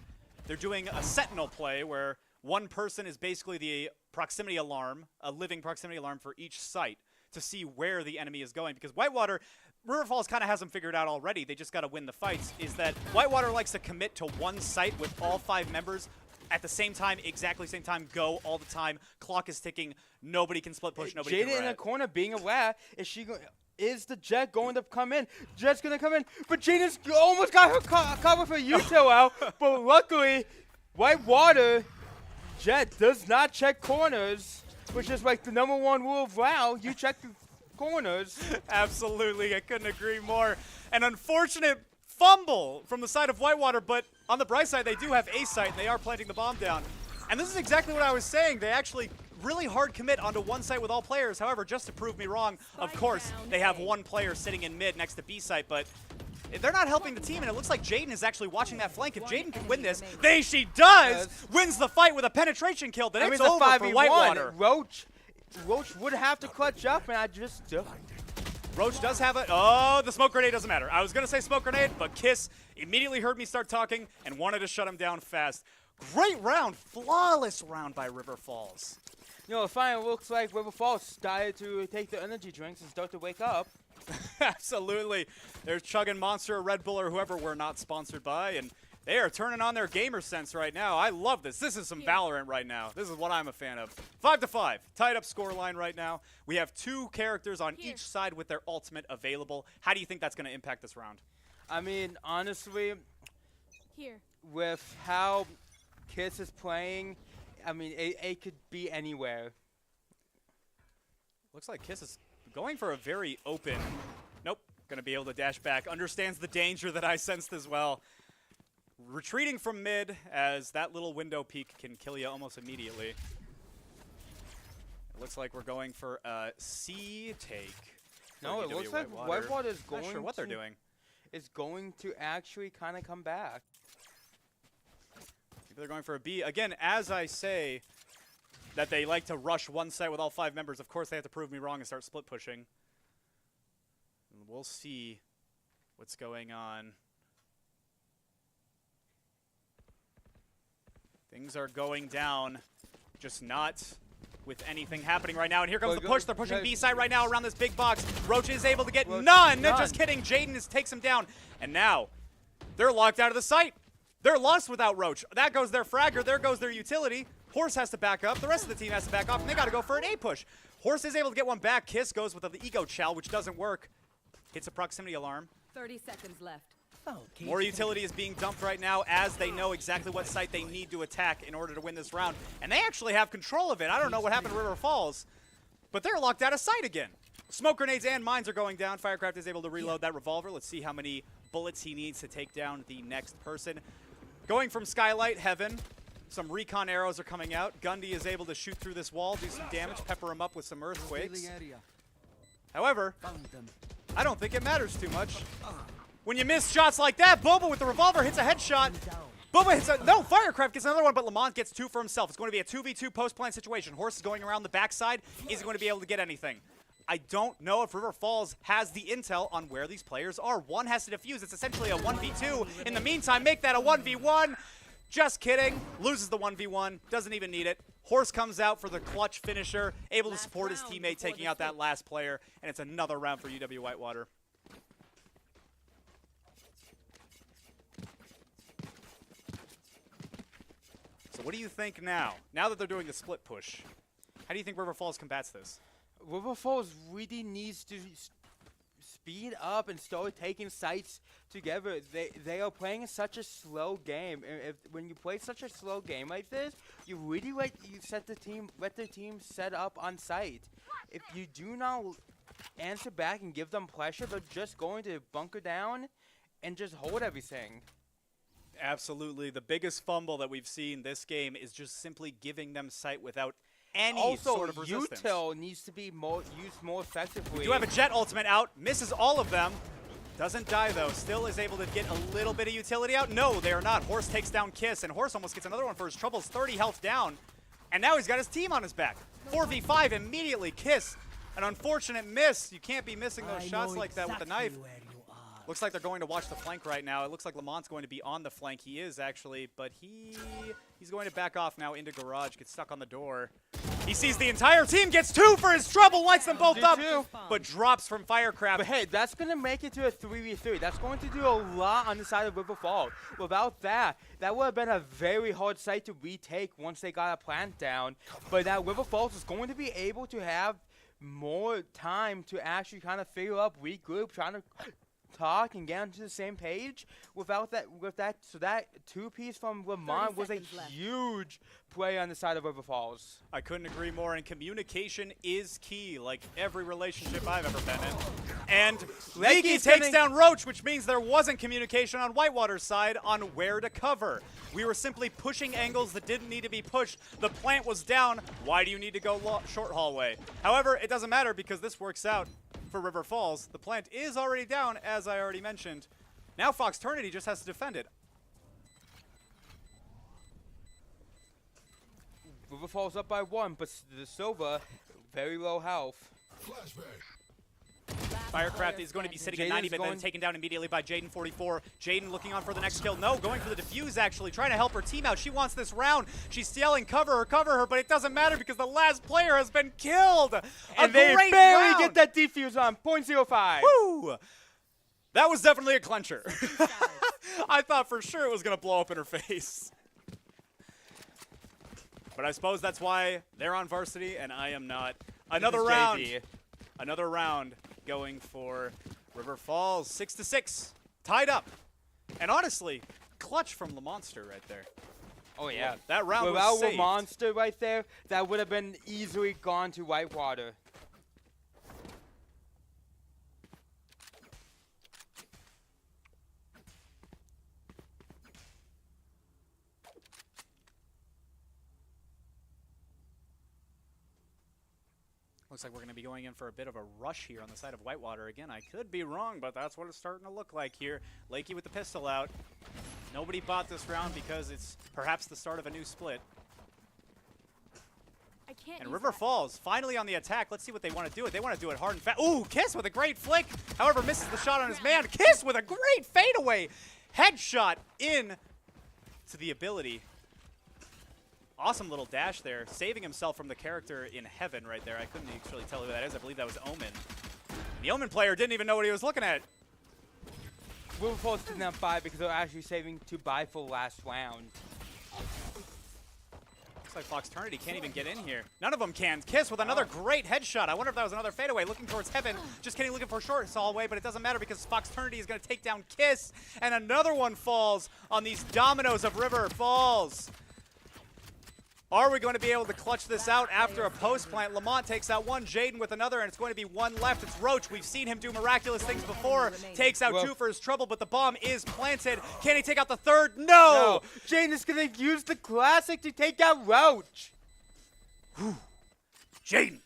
They're doing a sentinel play where one person is basically the proximity alarm, a living proximity alarm for each site to see where the enemy is going. Because Whitewater, River Falls kind of has them figured out already. They just got to win the fights. Is that Whitewater likes to commit to one site with all 5 members at the same time, exactly same time, go all the time. Clock is ticking. Nobody can split push. Nobody can Jada in the corner being aware. Is the Jet going to come in? Jet's going to come in, but Jada's almost got her cover for Yuto out. But luckily, Whitewater, Jet does not check corners, which is like the #1 rule of WoW. You check the corners. Absolutely, I couldn't agree more. An unfortunate fumble from the side of Whitewater, but on the bright side, they do have A site, and they are planting the bomb down. And this is exactly what I was saying. They actually really hard commit onto one site with all players. However, just to prove me wrong, of course, they have 1 player sitting in mid next to B site, but they're not helping the team, and it looks like Jaden is actually watching that flank. If Jaden can win this, she does, wins the fight with a penetration kill, then it's over for Whitewater. Roach would have to clutch up, and I just don't. Roach does have it. Oh, the smoke grenade doesn't matter. I was going to say smoke grenade, but Kiss immediately heard me start talking and wanted to shut him down fast. Great round, flawless round by River Falls. You know, it finally looks like River Falls started to take their energy drinks and start to wake up. Absolutely. There's chugging Monster or Red Bull or whoever we're not sponsored by, and they are turning on their gamer sense right now. I love this. This is some Valorant right now. This is what I'm a fan of. 5-5. Tied up scoreline right now. We have 2 characters on each side with their ultimate available. How do you think that's going to impact this round? I mean, honestly, with how Kiss is playing, I mean, it could be anywhere. Looks like Kiss is going for a very open. Nope. Going to be able to dash back. Understands the danger that I sensed as well. Retreating from mid, as that little window peek can kill you almost immediately. It looks like we're going for a C take. for No, it UW looks like Whitewater. Whitewater is Not going sure what they're to- doing. Is going to actually kind of come back. Maybe they're going for a B. Again, as I say that they like to rush one site with all 5 members, of course they have to prove me wrong and start split pushing. And we'll see what's going on. Things are going down, just not with anything happening right now. And here comes the push. They're pushing B side right now around this big box. Roach is able to get none. Just kidding. Jaden takes him down. And now they're locked out of the site. They're lost without Roach. That goes their fragger. There goes their utility. Horse has to back up. The rest of the team has to back off. And they got to go for an A push. Horse is able to get one back. Kiss goes with the ego chow, which doesn't work. Hits a proximity alarm. 30 seconds left. Okay. More utility is being dumped right now as they know exactly what site they need to attack in order to win this round. And they actually have control of it. I don't know what happened to River Falls, but they're locked out of sight again. Smoke grenades and mines are going down. Firecraft is able to reload that revolver. Let's see how many bullets he needs to take down the next person. Going from Skylight, Heaven. Some recon arrows are coming out. Gundy is able to shoot through this wall, do some damage, pepper him up with some earthquakes. However, I don't think it matters too much. When you miss shots like that, Boba with the revolver hits a headshot. Boba hits a, no, Firecraft gets another one, but Lamont gets 2 for himself. It's going to be a 2v2 post-plant situation. Horse is going around the backside. Is he going to be able to get anything? I don't know if River Falls has the intel on where these players are. One has to defuse. It's essentially a 1v2. In the meantime, make that a 1v1. Just kidding. Loses the 1v1. Doesn't even need it. Horse comes out for the clutch finisher, able to support his teammate, taking out that last player, and it's another round for UW-Whitewater. So what do you think now? Now that they're doing the split push, how do you think River Falls combats this? River Falls really needs to speed up and start taking sites together. They are playing such a slow game. And when you play such a slow game like this, you really let the team set up on site. If you do not answer back and give them pressure, they're just going to bunker down and just hold everything. Absolutely. The biggest fumble that we've seen this game is just simply giving them sight without any sort of resistance. Util needs to be used more effectively. We do have a Jet ultimate out. Misses all of them. Doesn't die, though. Still is able to get a little bit of utility out. No, they are not. Horse takes down Kiss, and Horse almost gets another one for his troubles. 30 health down. And now he's got his team on his back. 4v5 immediately. Kiss. An unfortunate miss. You can't be missing those shots like that with the knife. Looks like they're going to watch the flank right now. It looks like Lamont's going to be on the flank. He is, actually, but he's going to back off now into garage, gets stuck on the door. He sees the entire team, gets 2 for his trouble, lights them both up, but drops from Firecraft. But hey, that's going to make it to a 3v3. That's going to do a lot on the side of River Falls. Without that, that would have been a very hard site to retake once they got a plant down. But now River Falls is going to be able to have more time to actually kind of figure out, regroup, trying to talk and get onto the same page. So that 2-piece from Lamont was a huge play on the side of River Falls. I couldn't agree more, and communication is key, like every relationship I've ever been in. And Leaky takes down Roach, which means there wasn't communication on Whitewater's side on where to cover. We were simply pushing angles that didn't need to be pushed. The plant was down. Why do you need to go short hallway? However, it doesn't matter because this works out for River Falls. The plant is already down, as I already mentioned. Now Fox Trinity just has to defend it. River Falls up by 1, but the Silva, very low health. Firecraft is going to be sitting at 90, but then taken down immediately by Jaden 44. Jaden looking on for the next kill. No, going for the defuse, actually, trying to help her team out. She wants this round. She's yelling, cover her, but it doesn't matter because the last player has been killed. And they barely get that defuse on 0.05. Woo! That was definitely a clencher. I thought for sure it was going to blow up in her face. But I suppose that's why they're on varsity and I am not. Another round. Another round going for River Falls. 6-6. Tied up. And honestly, clutch from LeMonster right there. Oh, yeah. That round without was saved. LeMonster right there, that would have been easily gone to Whitewater. Looks like we're going to be going in for a bit of a rush here on the side of Whitewater. Again, I could be wrong, but that's what it's starting to look like here. Lakey with the pistol out. Nobody bought this round because it's perhaps the start of a new split. I can't. And use River that. Falls finally on the attack. Let's see what they want to do. They want to do it hard and fast. Ooh, Kiss with a great flick. However, misses the shot on his man. Kiss with a great fadeaway. Headshot in to the ability. Awesome little dash there. Saving himself from the character in heaven right there. I couldn't actually tell who that is. I believe that was Omen. The Omen player didn't even know what he was looking at. River Falls did not buy because they're actually saving to buy for last round. Looks like Foxternity can't even get in here. None of them can. Kiss with another great headshot. I wonder if that was another fadeaway. Looking towards heaven. Just kidding, looking for a short saw away, but it doesn't matter because Foxternity is going to take down Kiss. And another one falls on these dominoes of River Falls. Are we going to be able to clutch this out after a post plant? Lamont takes out one, Jaden with another, and it's going to be one left. It's Roach. We've seen him do miraculous things before. Takes out two for his trouble, but the bomb is planted. Can he take out the third? No! Jaden is going to use the classic to take out Roach. Jaden.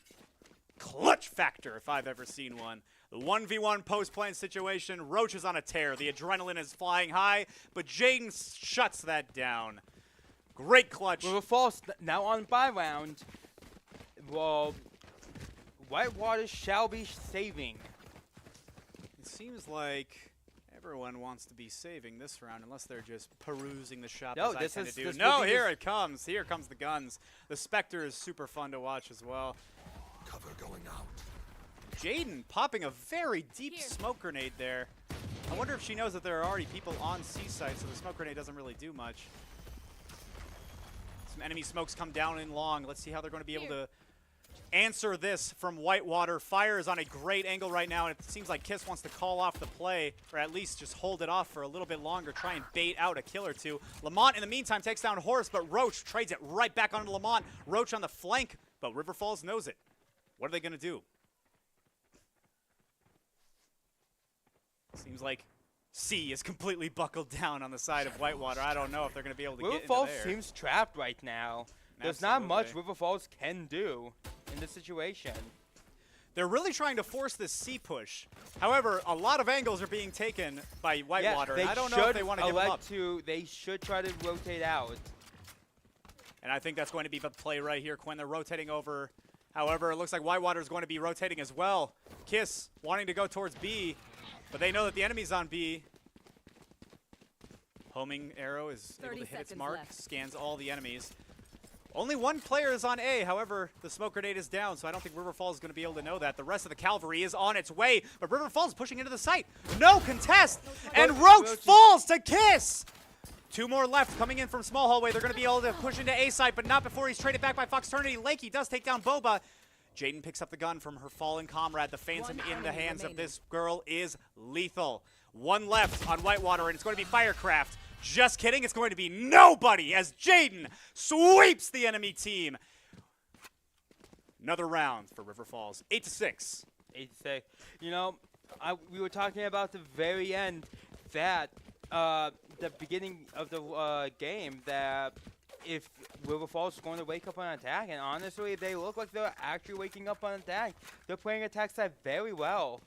Clutch factor, if I've ever seen one. The 1v1 post-plant situation. Roach is on a tear. The adrenaline is flying high, but Jaden shuts that down. Great clutch. River Falls now on bye round. Well, Whitewater shall be saving. It seems like everyone wants to be saving this round, unless they're just perusing the shop No, as I this tend is- to do. this No, will be here his- it comes. Here comes the guns. The Spectre is super fun to watch as well. Cover going out. Jaden popping a very deep Here. smoke grenade there. I wonder if she knows that there are already people on C-site, so the smoke grenade doesn't really do much. Some enemy smokes come down in long. Let's see how they're going to be able to answer this from Whitewater. Fire is on a great angle right now, and it seems like Kiss wants to call off the play, or at least just hold it off for a little bit longer, try and bait out a kill or two. Lamont, in the meantime, takes down Horse, but Roach trades it right back onto Lamont. Roach on the flank, but River Falls knows it. What are they going to do? Seems like C is completely buckled down on the side of Whitewater. I don't know if they're going to be able to River get into Falls there. seems trapped right now. There's not much Absolutely. River Falls can do in this situation. They're really trying to force this C push. However, a lot of angles are being taken by Whitewater, and I don't know if they want to give them up. They should try to rotate out. And I think that's going to be the play right here, Quinn. They're rotating over. However, it looks like Whitewater is going to be rotating as well. Kiss wanting to go towards B, but they know that the enemy's on B. Homing arrow is able to 30 hit its seconds mark, left. scans all the enemies. Only one player is on A, however, the smoke grenade is down, so I don't think River Falls is going to be able to know that. The rest of the cavalry is on its way, but River Falls pushing into the site. No contest, and Roach falls to Kiss! Two more left coming in from small hallway. They're going to be able to push into A site, but not before he's traded back by Foxternity. Lakey does take down Boba. Jaden picks up the gun from her fallen comrade. The phantom in the hands of this girl is lethal. One left on Whitewater, and it's going to be Firecraft. Just kidding, it's going to be nobody as Jaden sweeps the enemy team. Another round for River Falls, 8-6. 8-6. You know, we were talking about the very end that the beginning of the game that if River Falls is going to wake up on attack, and honestly, they look like they're actually waking up on attack. They're playing attack side very well.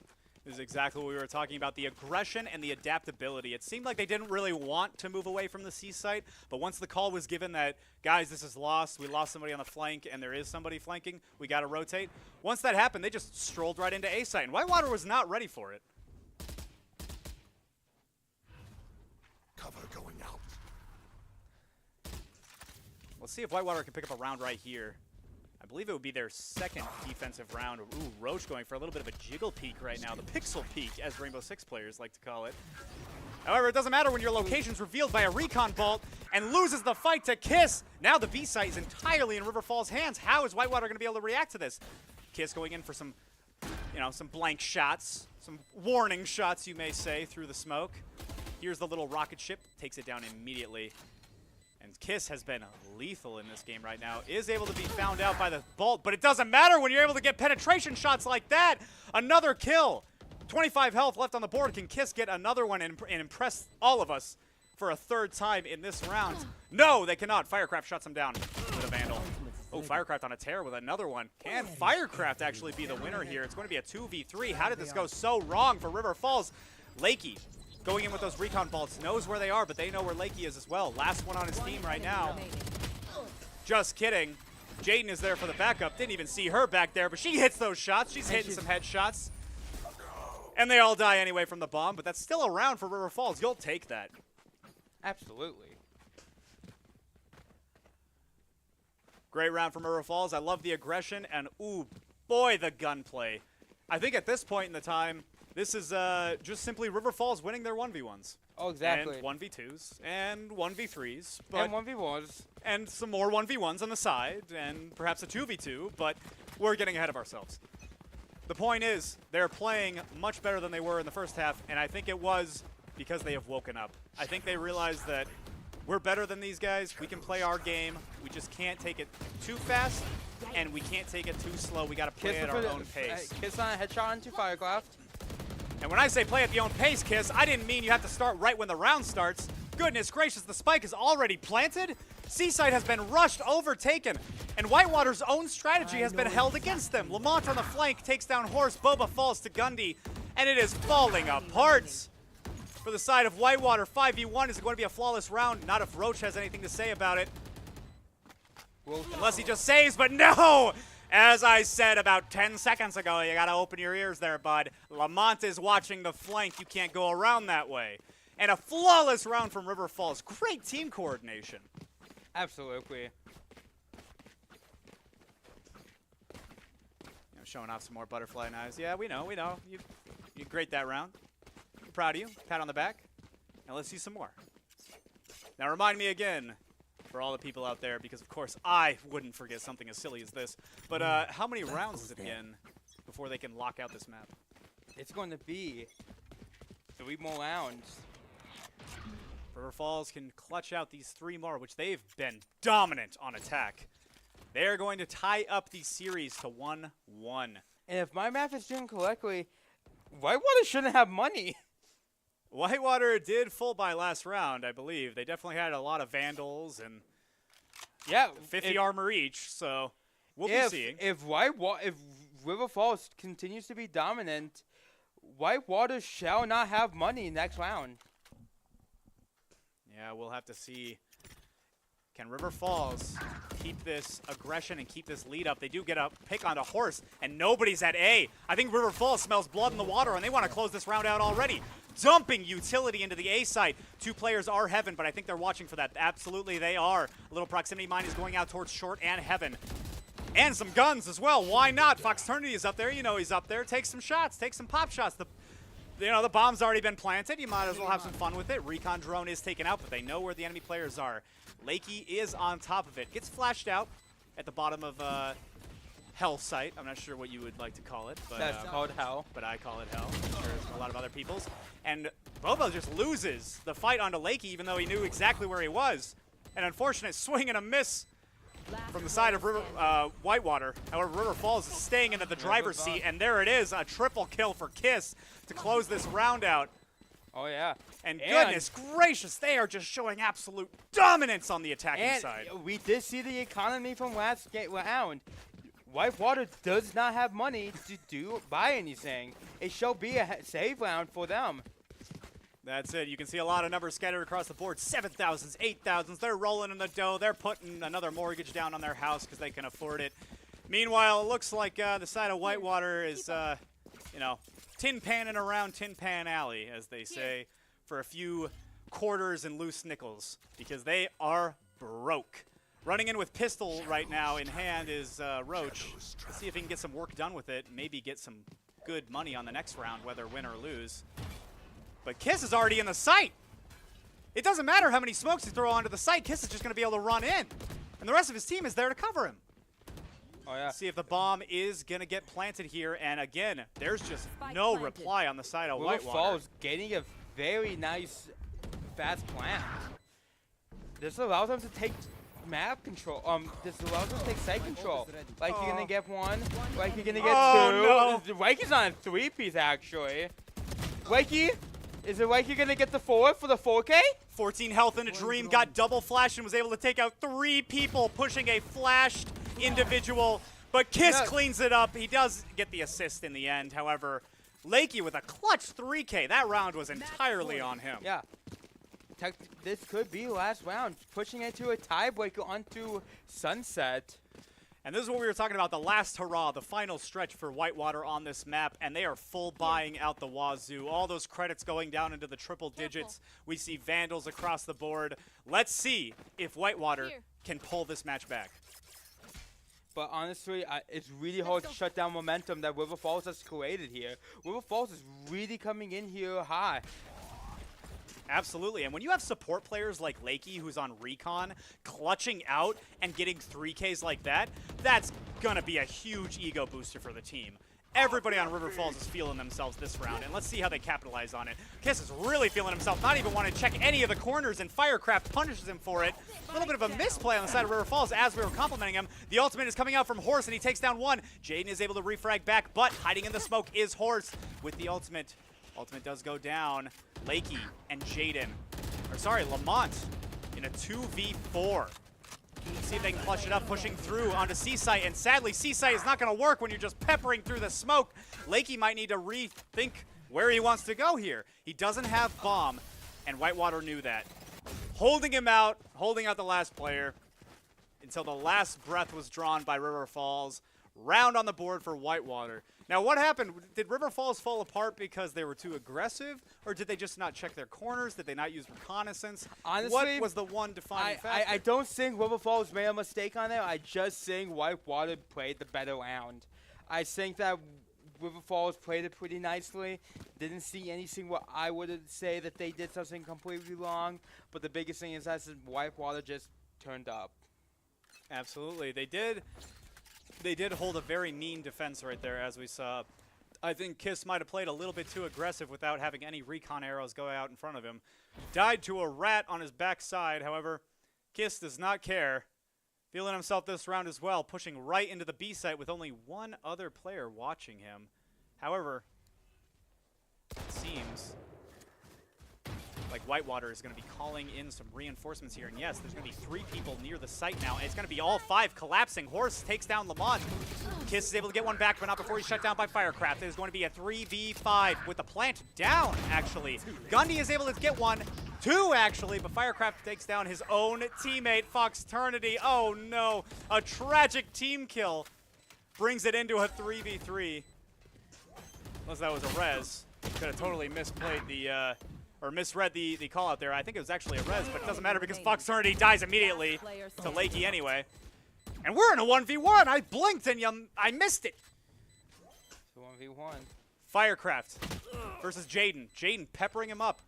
This is exactly what we were talking about, the aggression and the adaptability. It seemed like they didn't really want to move away from the C site, but once the call was given that, guys, this is lost, we lost somebody on the flank, and there is somebody flanking, we got to rotate. Once that happened, they just strolled right into A site, and Whitewater was not ready for it. Cover going out. Let's see if Whitewater can pick up a round right here. I believe it would be their second defensive round. Ooh, Roach going for a little bit of a jiggle peek right now. The pixel peek, as Rainbow Six players like to call it. However, it doesn't matter when your location's revealed by a recon bolt and loses the fight to Kiss. Now the B site is entirely in River Falls' hands. How is Whitewater going to be able to react to this? Kiss going in for some, some blank shots, some warning shots, you may say, through the smoke. Here's the little rocket ship, takes it down immediately. And Kiss has been lethal in this game right now. Is able to be found out by the bolt, but it doesn't matter when you're able to get penetration shots like that. Another kill. 25 health left on the board. Can Kiss get another one and impress all of us for a third time in this round? No, they cannot. Firecraft shuts him down with a Vandal. Ultimate Oh, Firecraft on a tear with another one. Can Firecraft actually be the winner here? It's going to be a 2v3. How did this go so wrong for River Falls? Lakey going in with those recon bolts, knows where they are, but they know where Lakey is as well. Last one on his team right now. Just kidding. Jaden is there for the backup. Didn't even see her back there, but she hits those shots. She's hitting some headshots. And they all die anyway from the bomb, but that's still a round for River Falls. You'll take that. Absolutely. Great round from River Falls. I love the aggression, and ooh, boy, the gunplay. I think at this point in the time, this is just simply River Falls winning their 1v1s. Oh, exactly. And 1v2s, and 1v3s. But, And 1v1s. and some more 1v1s on the side, and perhaps a 2v2, but we're getting ahead of ourselves. The point is, they're playing much better than they were in the first half, and I think it was because they have woken up. I think they realized that we're better than these guys. We can play our game. We just can't take it too fast, and we can't take it too slow. We got to play at our own pace. Kiss on a headshot into Firecraft. And when I say play at your own pace, Kiss, I didn't mean you have to start right when the round starts. Goodness gracious, the spike is already planted. Seaside has been rushed, overtaken, and Whitewater's own strategy has been held against them. Lamont on the flank takes down Horse, Boba falls to Gundy, and it is falling apart. For the side of Whitewater, 5v1 is going to be a flawless round. Not if Roach has anything to say about it. Unless he just saves, but no! As I said about 10 seconds ago, you gotta open your ears there, bud. Lamont is watching the flank. You can't go around that way. And a flawless round from River Falls. Great team coordination. Absolutely. Showing off some more butterfly knives. Yeah, we know. You great that round. I'm proud of you. Pat on the back. Now let's see some more. Now remind me again, for all the people out there, because of course I wouldn't forget something as silly as this, but how many rounds is it again before they can lock out this map? It's going to be 3 more rounds. River Falls can clutch out these 3 more, which they've been dominant on attack. They're going to tie up the series to 1-1. And if my math is doing correctly, Whitewater shouldn't have money. Whitewater did full buy last round, I believe. They definitely had a lot of Vandals and 50 armor each, so we'll be seeing. If River Falls continues to be dominant, Whitewater shall not have money next round. Yeah, we'll have to see. Can River Falls keep this aggression and keep this lead up? They do get a pick on a Horse, and nobody's at A. I think River Falls smells blood in the water, and they want to close this round out already. Dumping utility into the A site. 2 players are Heaven, but I think they're watching for that. Absolutely, they are. A little proximity mine is going out towards Short and Heaven. And some guns as well. Why not? Foxternity is up there. You know he's up there. Take some shots. Take some pop shots. The bomb's already been planted. You might as well have some fun with it. Recon drone is taken out, but they know where the enemy players are. Lakey is on top of it. Gets flashed out at the bottom of Hell site. I'm not sure what you would like to call it. But, That's called Hell. But I call it Hell. I'm sure there's a lot of other people's. And Bobo just loses the fight onto Lakey, even though he knew exactly where he was. An unfortunate swing and a miss from the side of Whitewater. However, River Falls is staying in the driver's seat, and there it is, a triple kill for Kiss to close this round out. Oh, yeah. And goodness gracious, they are just showing absolute dominance on the attacking side. We did see the economy from last round. Whitewater does not have money to buy anything. It shall be a save round for them. That's it. You can see a lot of numbers scattered across the board. 7,000s, 8,000s. They're rolling in the dough. They're putting another mortgage down on their house because they can afford it. Meanwhile, it looks like the side of Whitewater is, tin panning around Tin Pan Alley, as they say, for a few quarters and loose nickels because they are broke. Running in with pistol right now in hand is Roach. Let's see if he can get some work done with it. Maybe get some good money on the next round, whether win or lose. But Kiss is already in the site. It doesn't matter how many smokes you throw onto the site. Kiss is just going to be able to run in. And the rest of his team is there to cover him. Oh, yeah. See if the bomb is going to get planted here. And again, there's just no reply on the side of Whitewater. Falls getting a very nice fast plant. This allows them to take map control. This allows them to take site control. Like you're going to get 1. Like you're going to get 2. No. Wakey's on a 3-piece, actually. Wakey? Is it like you're going to get the 4 for the 4K? 14 health in a dream, got double flash and was able to take out 3 people, pushing a flashed individual, but Kiss Yeah. cleans it up. He does get the assist in the end. However, Lakey with a clutch 3K. That round was entirely on him. Yeah. This could be last round, pushing it to a tiebreaker onto Sunset. And this is what we were talking about, the last hurrah, the final stretch for Whitewater on this map, and they are full buying out the wazoo. All those credits going down into the triple digits. We see Vandals across the board. Let's see if Whitewater can pull this match back. But honestly, it's really hard to shut down momentum that River Falls has created here. River Falls is really coming in here high. Absolutely, and when you have support players like Lakey, who's on recon, clutching out and getting 3Ks like that, that's gonna be a huge ego booster for the team. Everybody on River Falls is feeling themselves this round, and let's see how they capitalize on it. Kiss is really feeling himself, not even wanting to check any of the corners, and Firecraft punishes him for it. A little bit of a misplay on the side of River Falls as we were complimenting him. The ultimate is coming out from Horse, and he takes down one. Jaden is able to refrag back, but hiding in the smoke is Horse with the ultimate. Ultimate does go down. Lakey and Jaden, or sorry, Lamont in a 2v4. Let's see if they can clutch it up, pushing through onto Seaside, and sadly, Seaside is not going to work when you're just peppering through the smoke. Lakey might need to rethink where he wants to go here. He doesn't have bomb, and Whitewater knew that. Holding him out, holding out the last player until the last breath was drawn by River Falls. Round on the board for Whitewater. Now, what happened? Did River Falls fall apart because they were too aggressive, or did they just not check their corners? Did they not use reconnaissance? Honestly, what was the one defining factor? I don't think River Falls made a mistake on there. I just think Whitewater played the better round. I think that River Falls played it pretty nicely. Didn't see anything where I would say that they did something completely wrong. But the biggest thing is that Whitewater just turned up. Absolutely. They did hold a very mean defense right there, as we saw. I think Kiss might have played a little bit too aggressive without having any recon arrows go out in front of him. Died to a rat on his backside. However, Kiss does not care. Feeling himself this round as well, pushing right into the B site with only one other player watching him. However, it seems like Whitewater is going to be calling in some reinforcements here. And yes, there's going to be 3 people near the site now. And it's going to be all 5 collapsing. Horse takes down Lamont. Kiss is able to get one back, but not before he's shut down by Firecraft. There's going to be a 3v5 with the plant down, actually. Gundy is able to get one. 2, actually, but Firecraft takes down his own teammate, Foxternity. Oh, no. A tragic team kill brings it into a 3v3. Unless that was a res. Could have totally misplayed the... or misread the call out there. I think it was actually a res, but it doesn't matter because Foxternity dies immediately to Lakey anyway. And we're in a 1v1. I blinked and I missed it. 1v1. Firecraft versus Jaden. Jaden peppering him up.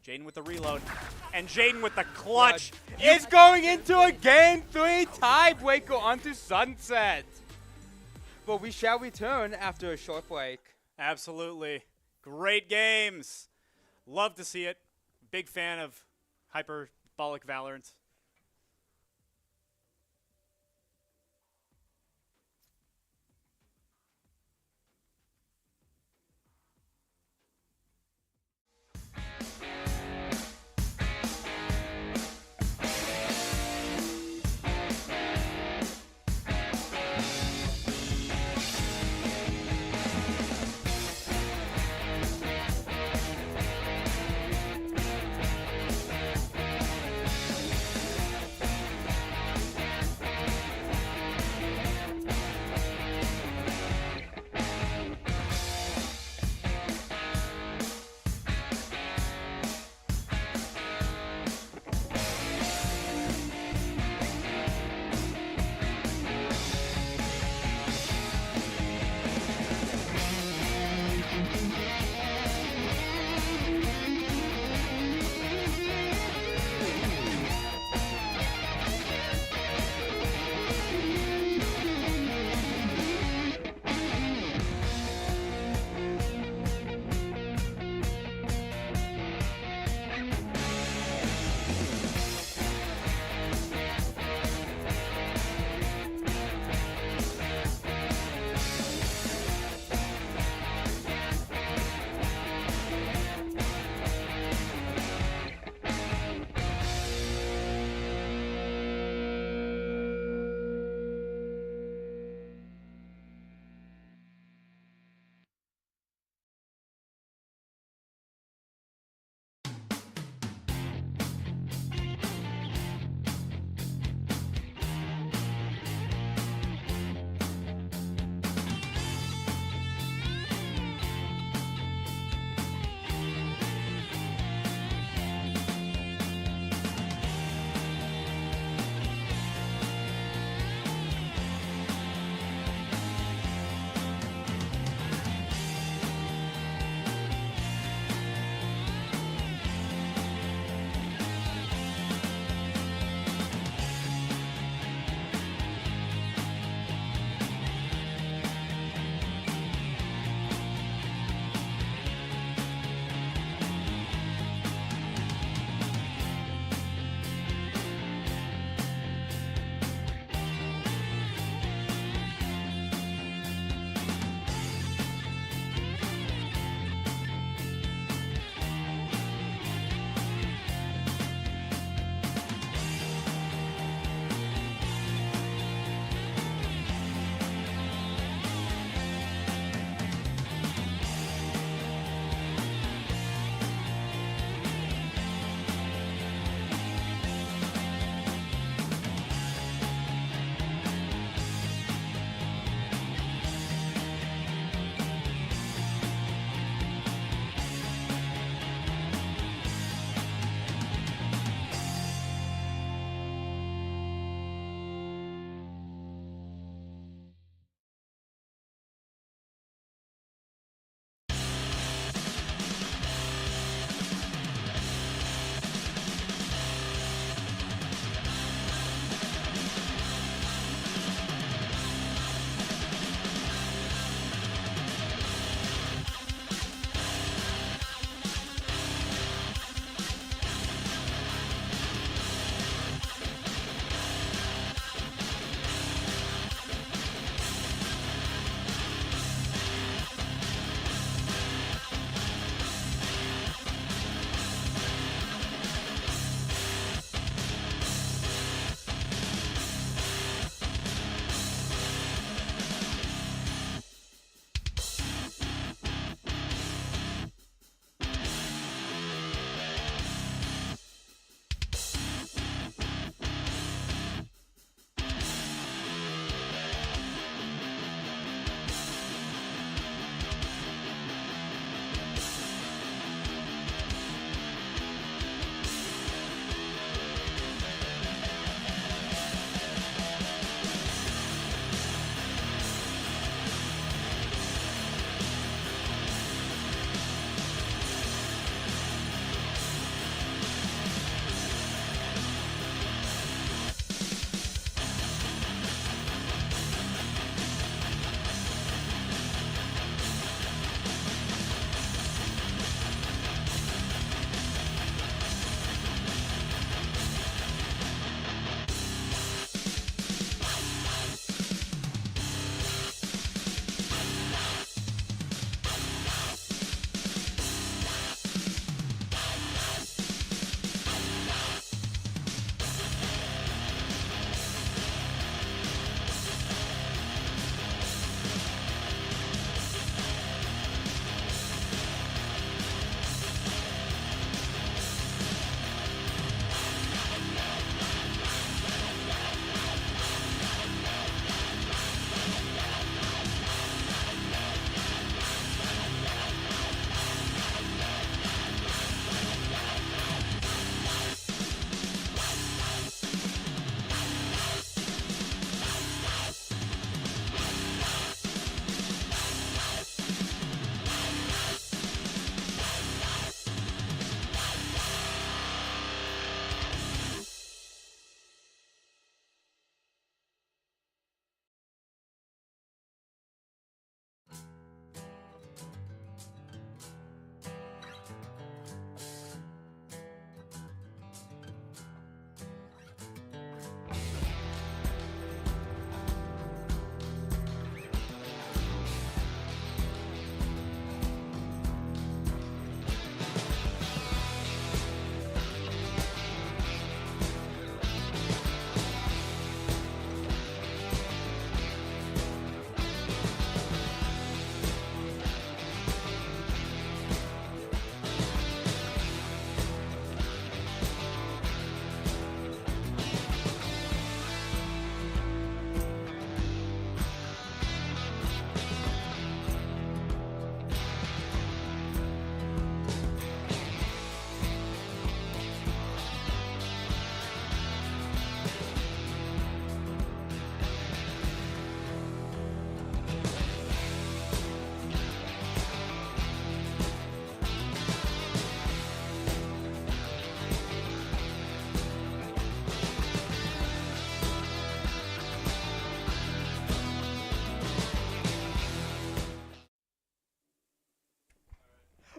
Jaden with the reload. And Jaden with the clutch. It's going into a Game 3 tiebreaker onto Sunset. But we shall return after a short break. Absolutely. Great games. Love to see it. Big fan of hyperbolic Valorant.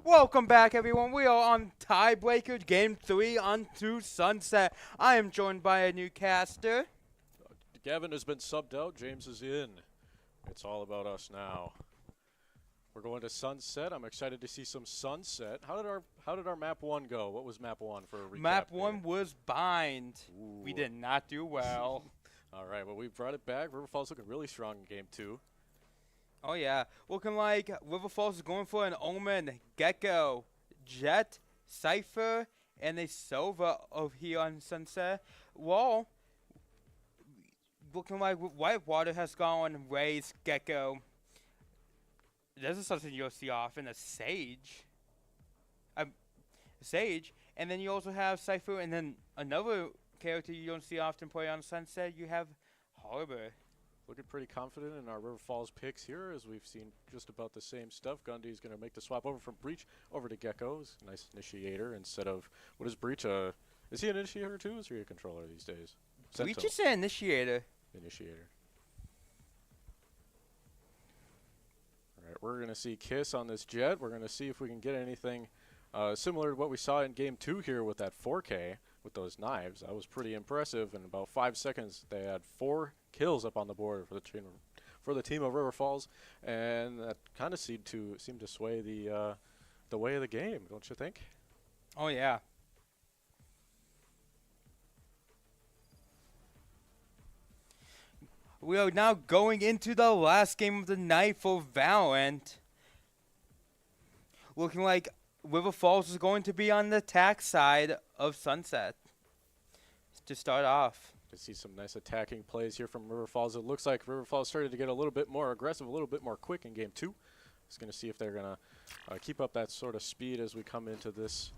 Welcome back, everyone. We are on tiebreaker game 3 on to Sunset. I am joined by a new caster. Gavin has been subbed out. James is in. It's all about us now. We're going to Sunset. I'm excited to see some Sunset. How did our map 1 go? What was map 1 for a recap? Map 1 was bind. Ooh. We did not do well. All right, well, we brought it back. River Falls looking really strong in game 2. Oh yeah, looking like River Falls is going for an Omen, Gecko, Jet, Cypher, and a Sova over here on Sunset. Well, looking like Whitewater has gone Raze, Gecko. This is something you'll see often, a Sage. Sage, and then you also have Cypher, and then another character you don't see often play on Sunset, you have Harbor. Looking pretty confident in our River Falls picks here, as we've seen just about the same stuff. Gundy is going to make the swap over from Breach over to Gecko. Nice initiator instead of, what is Breach? Is he an initiator too, or is he a controller these days? Breach is an initiator. Initiator. All right, we're going to see Kiss on this Jet. We're going to see if we can get anything similar to what we saw in game 2 here with that 4K with those knives. That was pretty impressive. In about 5 seconds, they had 4 kills up on the board for the team of River Falls, and that kind of seemed to sway the way of the game, don't you think? Oh yeah. We are now going into the last game of the night for Valorant. Looking like River Falls is going to be on the attack side of Sunset to start off. To see some nice attacking plays here from River Falls. It looks like River Falls started to get a little bit more aggressive, a little bit more quick in game 2. Just going to see if they're going to keep up that sort of speed as we come into this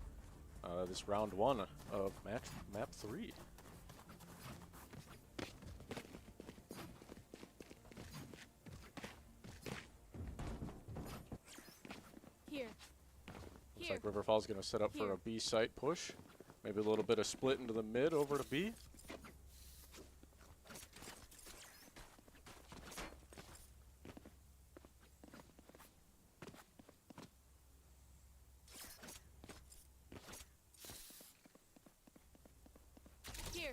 this round 1 of map 3. Here. Looks like River Falls going to set up for a B site push. Maybe a little bit of split into the mid over to B. Here.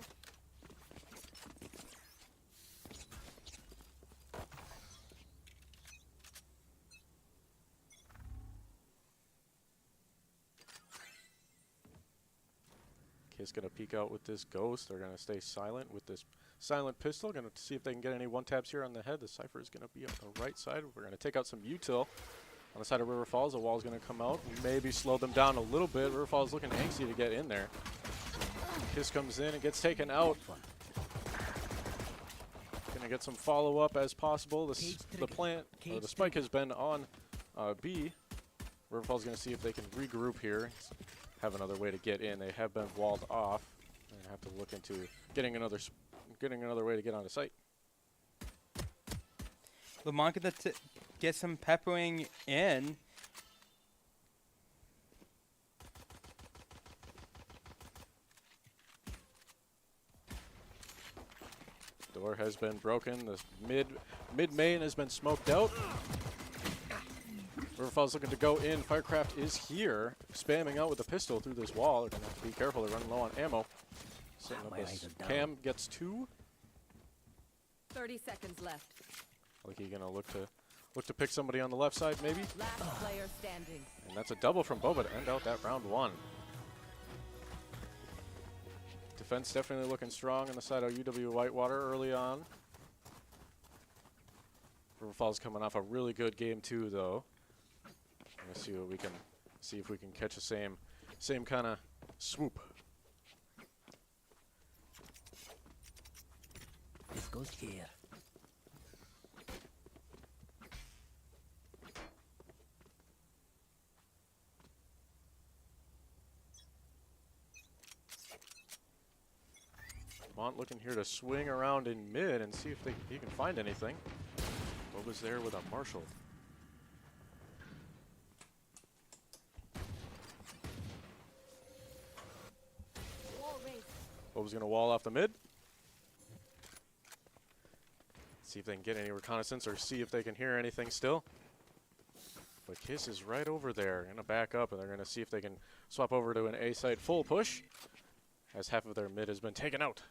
Kiss going to peek out with this Ghost. They're going to stay silent with this silent pistol. Going to see if they can get any one-taps here on the head. The Cypher is going to be up the right side. We're going to take out some util on the side of River Falls. The wall is going to come out, maybe slow them down a little bit. River Falls looking angsty to get in there. Kiss comes in and gets taken out. Going to get some follow-up as possible. The spike has been on B. River Falls going to see if they can regroup here. Have another way to get in. They have been walled off, and have to look into getting another way to get onto site. Lamont gonna get some peppering in. Door has been broken. The mid main has been smoked out. River Falls looking to go in. Firecraft is here, spamming out with a pistol through this wall. They're going to have to be careful. They're running low on ammo. Setting up this. Cam gets 2. 30 seconds left. Like he's going to look to pick somebody on the left side, maybe. Last player standing. And that's a double from Boba to end out that round 1. Defense definitely looking strong on the side of UW-Whitewater early on. River Falls coming off a really good game 2, though. Let's see what we can see if we can catch the same kind of swoop. This goes here. Mont looking here to swing around in mid and see if he can find anything. What was there with a Marshall? What was going to wall off the mid? See if they can get any reconnaissance or see if they can hear anything still. But Kiss is right over there. Going to back up, and they're going to see if they can swap over to an A site full push, as half of their mid has been taken out.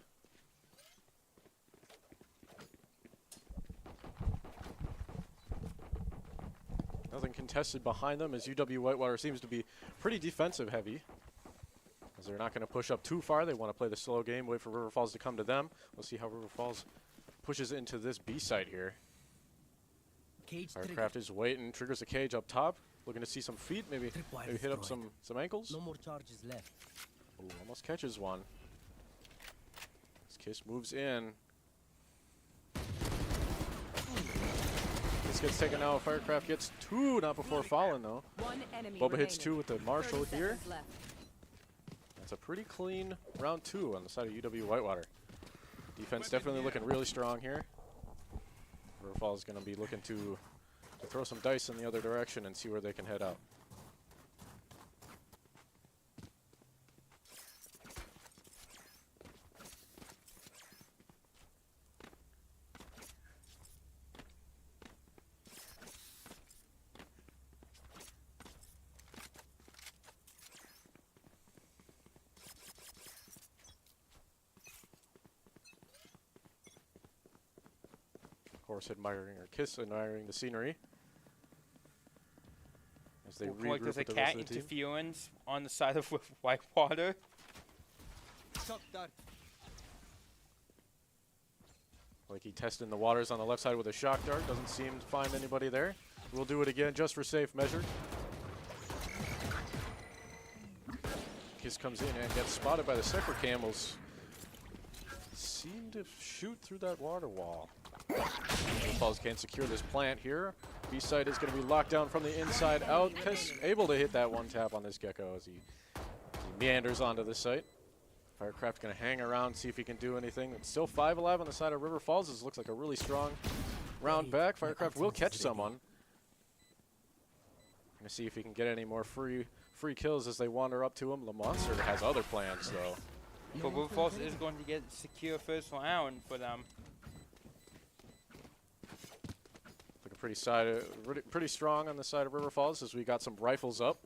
Nothing contested behind them, as UW-Whitewater seems to be pretty defensive heavy, as they're not going to push up too far. They want to play the slow game, wait for River Falls to come to them. We'll see how River Falls pushes into this B site here. Cage Firecraft is waiting, triggers the cage up top, looking to see some feet, maybe hit up some ankles. No more charges left. Ooh, almost catches one. As Kiss moves in. Kiss gets taken out. Firecraft gets 2, not before falling though. One enemy Boba hits remaining. 2 with the Marshall 30 here. seconds left. That's a pretty clean round 2 on the side of UW-Whitewater. Defense definitely looking really strong here. River Falls is going to be looking to throw some dice in the other direction and see where they can head out. Of course, Kiss admiring the scenery as they Looks regroup like there's a with the rest cat of the team. interference on the side of Whitewater. Like he tested the waters on the left side with a shock dart. Doesn't seem to find anybody there. We'll do it again just for safe measure. Kiss comes in and gets spotted by the Separate Camels. Seem to shoot through that water wall. Falls can't secure this plant here. B side is going to be locked down from the inside out. Kiss able to hit that one tap on this Gecko as he meanders onto the site. Firecraft going to hang around, see if he can do anything. It's still 5 alive on the side of River Falls. This looks like a really strong round back. Firecraft will catch someone. Going to see if he can get any more free kills as they wander up to him. LeMonster has other plans though. But River Falls is going to get secure first round for them. Looking pretty strong on the side of River Falls as we got some rifles up.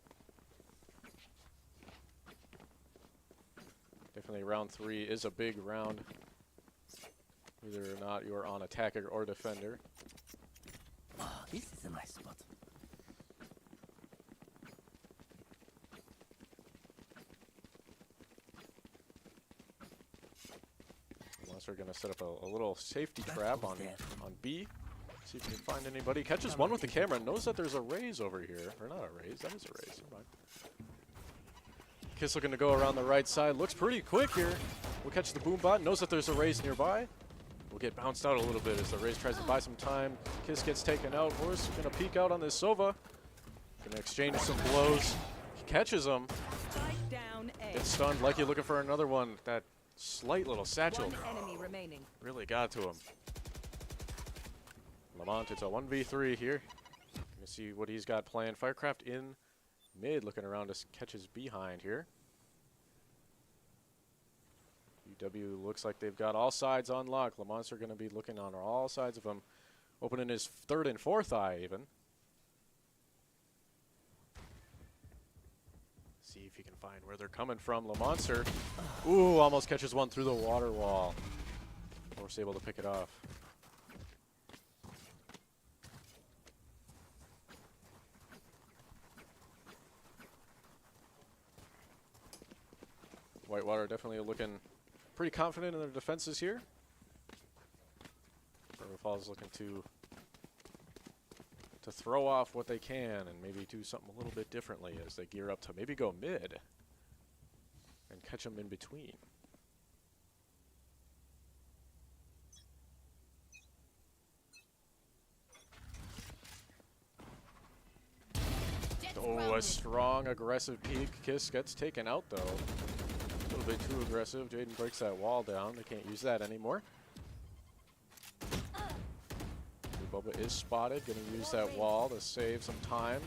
Definitely round 3 is a big round, whether or not you are on attacker or defender. Oh, this is a nice spot. Monster going to set up a little safety trap on B. See if we can find anybody. Catches Come one on, with the take it. camera. Knows that there's a raise over here. Or not a raise. That is a raise. Never mind. Kiss looking to go around the right side. Looks pretty quick here. We'll catch the boom bot. Knows that there's a raise nearby. We'll get bounced out a little bit as the raise tries to buy some time. Kiss gets taken out. Horse going to peek out on this Sova. Going to exchange some blows. He catches him. Spike down A. Gets stunned. Like you're looking for another one. That slight little satchel One enemy remaining. really got to him. Lamont, it's a 1v3 here. Gonna see what he's got planned. Firecraft in mid, looking around to catch his behind here. UW looks like they've got all sides on lock. Lamont's are going to be looking on all sides of him, opening his 3rd and 4th eye even. See if he can find where they're coming from. Lamont's ooh, almost catches one through the water wall. Force able to pick it off. Whitewater definitely looking pretty confident in their defenses here. River Falls looking to throw off what they can and maybe do something a little bit differently as they gear up to maybe go mid and catch them in between. Oh, a strong, aggressive peek. Kiss gets taken out, though. A little bit too aggressive. Jaden breaks that wall down. They can't use that anymore. Boba is spotted. Going to use that wall to save some time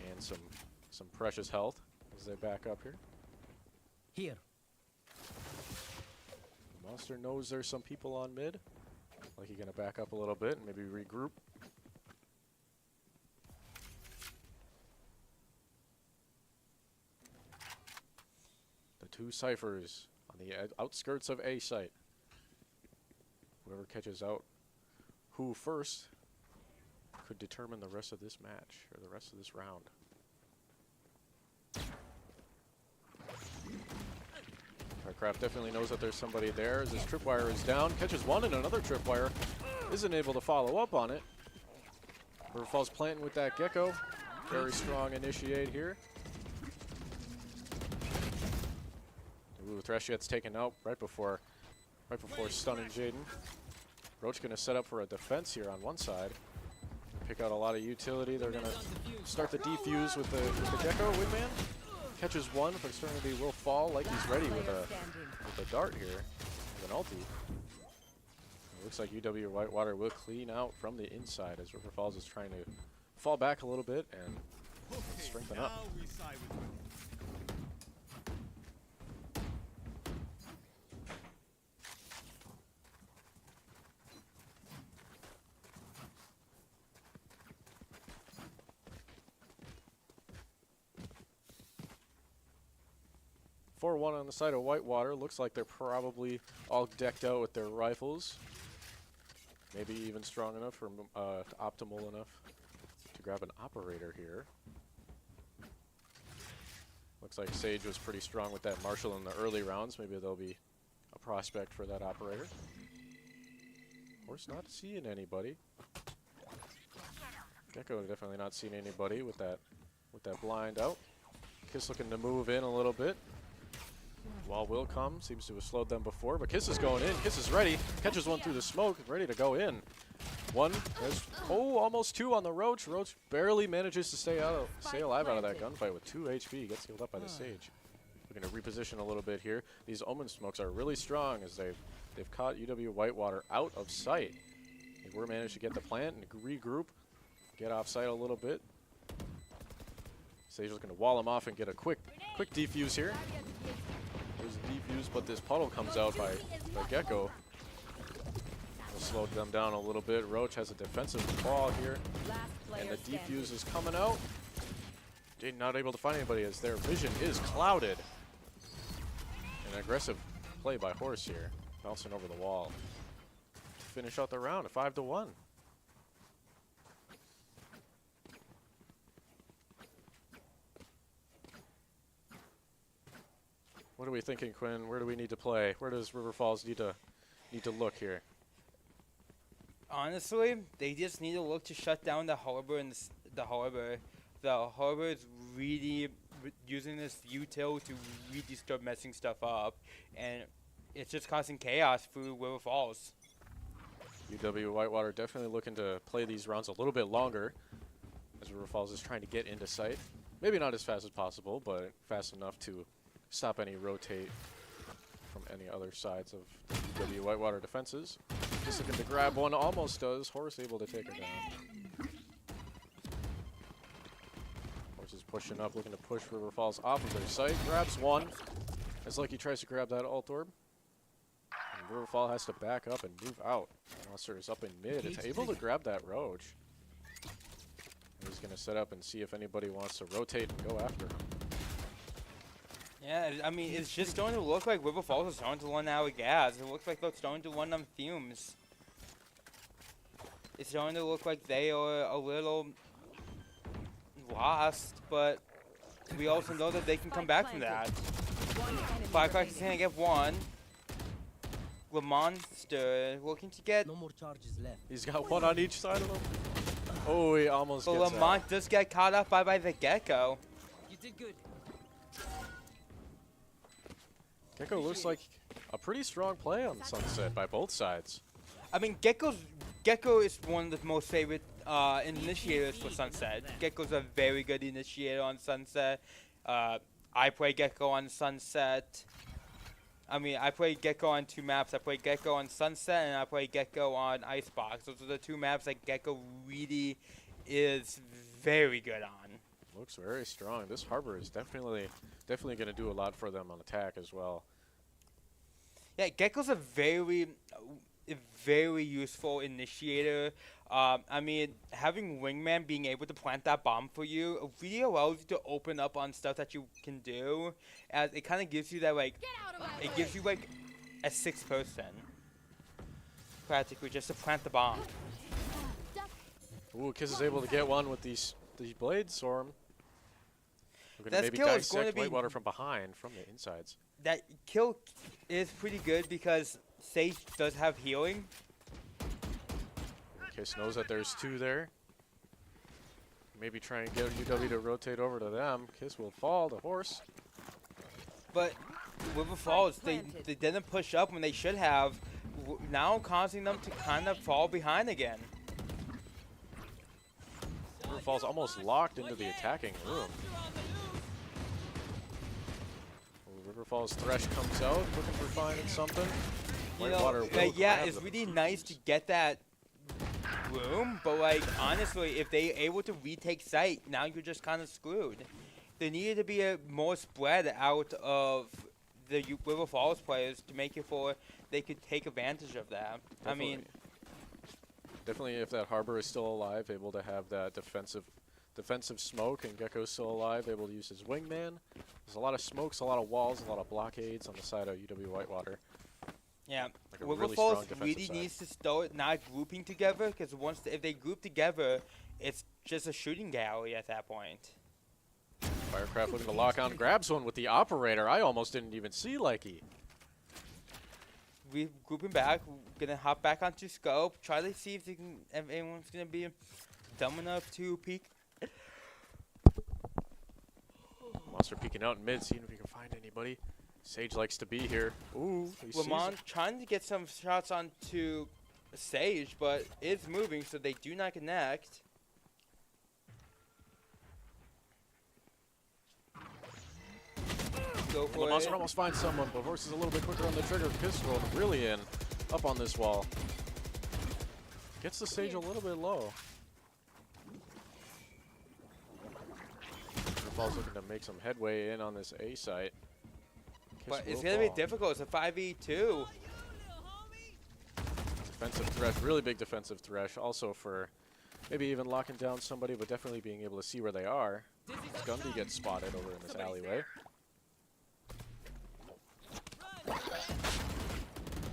and some precious health as they back up here. Here. Monster knows there's some people on mid. Like he's going to back up a little bit and maybe regroup. Two Ciphers on the outskirts of A site. Whoever catches out who first could determine the rest of this match, or the rest of this round. Aircraft definitely knows that there's somebody there as his tripwire is down. Catches one and another tripwire. Isn't able to follow up on it. River Falls planting with that Gecko. Very strong initiate here. Ooh, Thresh gets taken out right before stunning Jaden. Roach gonna set up for a defense here on one side. Pick out a lot of utility. They're gonna start the defuse with the Gecko. Windman catches one, but Eternity will fall like he's ready with a dart here, with an ulti. It looks like UW-Whitewater will clean out from the inside as River Falls is trying to fall back a little bit and strengthen up. 4-1 on the side of Whitewater. Looks like they're probably all decked out with their rifles. Maybe even strong enough or optimal enough to grab an operator here. Looks like Sage was pretty strong with that Marshall in the early rounds. Maybe there'll be a prospect for that operator. Of course, not seeing anybody. Gecko definitely not seeing anybody with that blind out. Kiss looking to move in a little bit. Wall will come. Seems to have slowed them before, but Kiss is going in. Kiss is ready. Catches one through the smoke, ready to go in. One. There's, almost two on the Roach. Roach barely manages to stay alive out of that gunfight with 2 HP. Gets healed up by the Sage. Looking to reposition a little bit here. These Omen smokes are really strong as they've caught UW-Whitewater out of sight. They were managed to get the plant and regroup, get off site a little bit. Sage is going to wall him off and get a quick defuse here. There's a defuse, but this puddle comes out by Gecko. Slowed them down a little bit. Roach has a defensive claw here, and the defuse is coming out. Jaden not able to find anybody as their vision is clouded. An aggressive play by Horse here, bouncing over the wall. Finish out the round, a 5-1. What are we thinking, Quinn? Where do we need to play? Where does River Falls need to look here? Honestly, they just need to look to shut down the Harbor and the Harbor. The Harbor is really using this util to really start messing stuff up, and it's just causing chaos through River Falls. UW-Whitewater definitely looking to play these rounds a little bit longer as River Falls is trying to get into sight. Maybe not as fast as possible, but fast enough to stop any rotate from any other sides of the UW-Whitewater defenses. Just looking to grab one, almost does. Horse able to take her down. Horse is pushing up, looking to push River Falls off of their site. Grabs one. As Lucky tries to grab that ult orb. And River Falls has to back up and move out. Monster is up in mid. It's able to grab that Roach. And he's going to set up and see if anybody wants to rotate and go after him. Yeah, I mean, it's just starting to look like River Falls is starting to run out of gas. It looks like they're starting to run on fumes. It's starting to look like they are a little lost, but we also know that they can come back from that. Firecracker's gonna get one. Monster looking to get. No more charges left. He's got one on each side of him. Oh, he almost gets out. Lamont does get caught up by the Gecko. You did good. Gecko looks like a pretty strong play on Sunset by both sides. I mean, Gecko is one of the most favorite initiators for Sunset. Gecko's a very good initiator on Sunset. I play Gecko on Sunset. I mean, I play Gecko on 2 maps. I play Gecko on Sunset, and I play Gecko on Icebox. Those are the 2 maps that Gecko really is very good on. Looks very strong. This Harbor is definitely going to do a lot for them on attack as well. Yeah, Gecko's a very useful initiator. I mean, having Wingman being able to plant that bomb for you really allows you to open up on stuff that you can do, as it kind of gives you that, like, Get out of my it way. gives you, like, a 6th person, practically, just to plant the bomb. Ooh, Kiss is able to get one with these blades, Storm. We're gonna That maybe skill is going dissect to be- Whitewater from behind, from the insides. That kill is pretty good because Sage does have healing. Kiss knows that there's 2 there. Maybe try and get UW to rotate over to them. Kiss will fall, the horse. But River Falls, they planted. didn't push up when they should have, now causing them to kind of fall behind again. River Falls almost locked into the attacking room. River Falls Thresh comes out, looking for finding something. You know, Whitewater will yeah, grab it's the really nice to get that room, but like honestly, if they able to retake site, now you're just kind of screwed. There needed to be a more spread out of the River Falls players to make it for they could take advantage of that. I mean, definitely if that Harbor is still alive, able to have that defensive smoke, and Gecko's still alive, able to use his wingman. There's a lot of smokes, a lot of walls, a lot of blockades on the side of UW-Whitewater. yeah, Like a River really Falls strong defensive really side. needs to start not grouping together because if they group together, it's just a shooting gallery at that point. Firecraft looking to lock on, grabs one with the operator. I almost didn't even see Likey. We grouping back. We're gonna hop back onto scope. Try to see if anyone's gonna be dumb enough to peek. Monster peeking out in mid, seeing if he can find anybody. Sage likes to be here. Ooh, he sees Lamont him. trying to get some shots onto Sage, but it's moving, so they do not connect. Go for Monster it. almost finds someone, but Horse is a little bit quicker on the trigger. Kiss rolling really in, up on this wall. Gets the Sage a little bit low. Ball's looking to make some headway in on this A site. Kiss But it's will gonna be fall. difficult. It's a 5v2. Defensive thresh, really big defensive thresh. Also for maybe even locking down somebody, but definitely being able to see where they are. Gundy gets spotted over in this alleyway.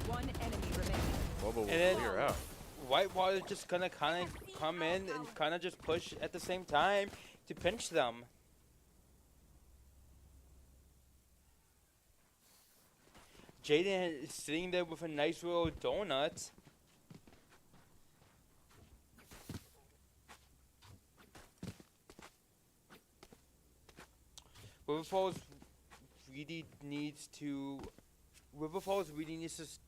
One enemy remaining. Bobo will And then- clear out. Whitewater just gonna kind of come in and kind of just push at the same time to pinch them. Jaden is sitting there with a nice little donut. River Falls really needs to. River Falls really needs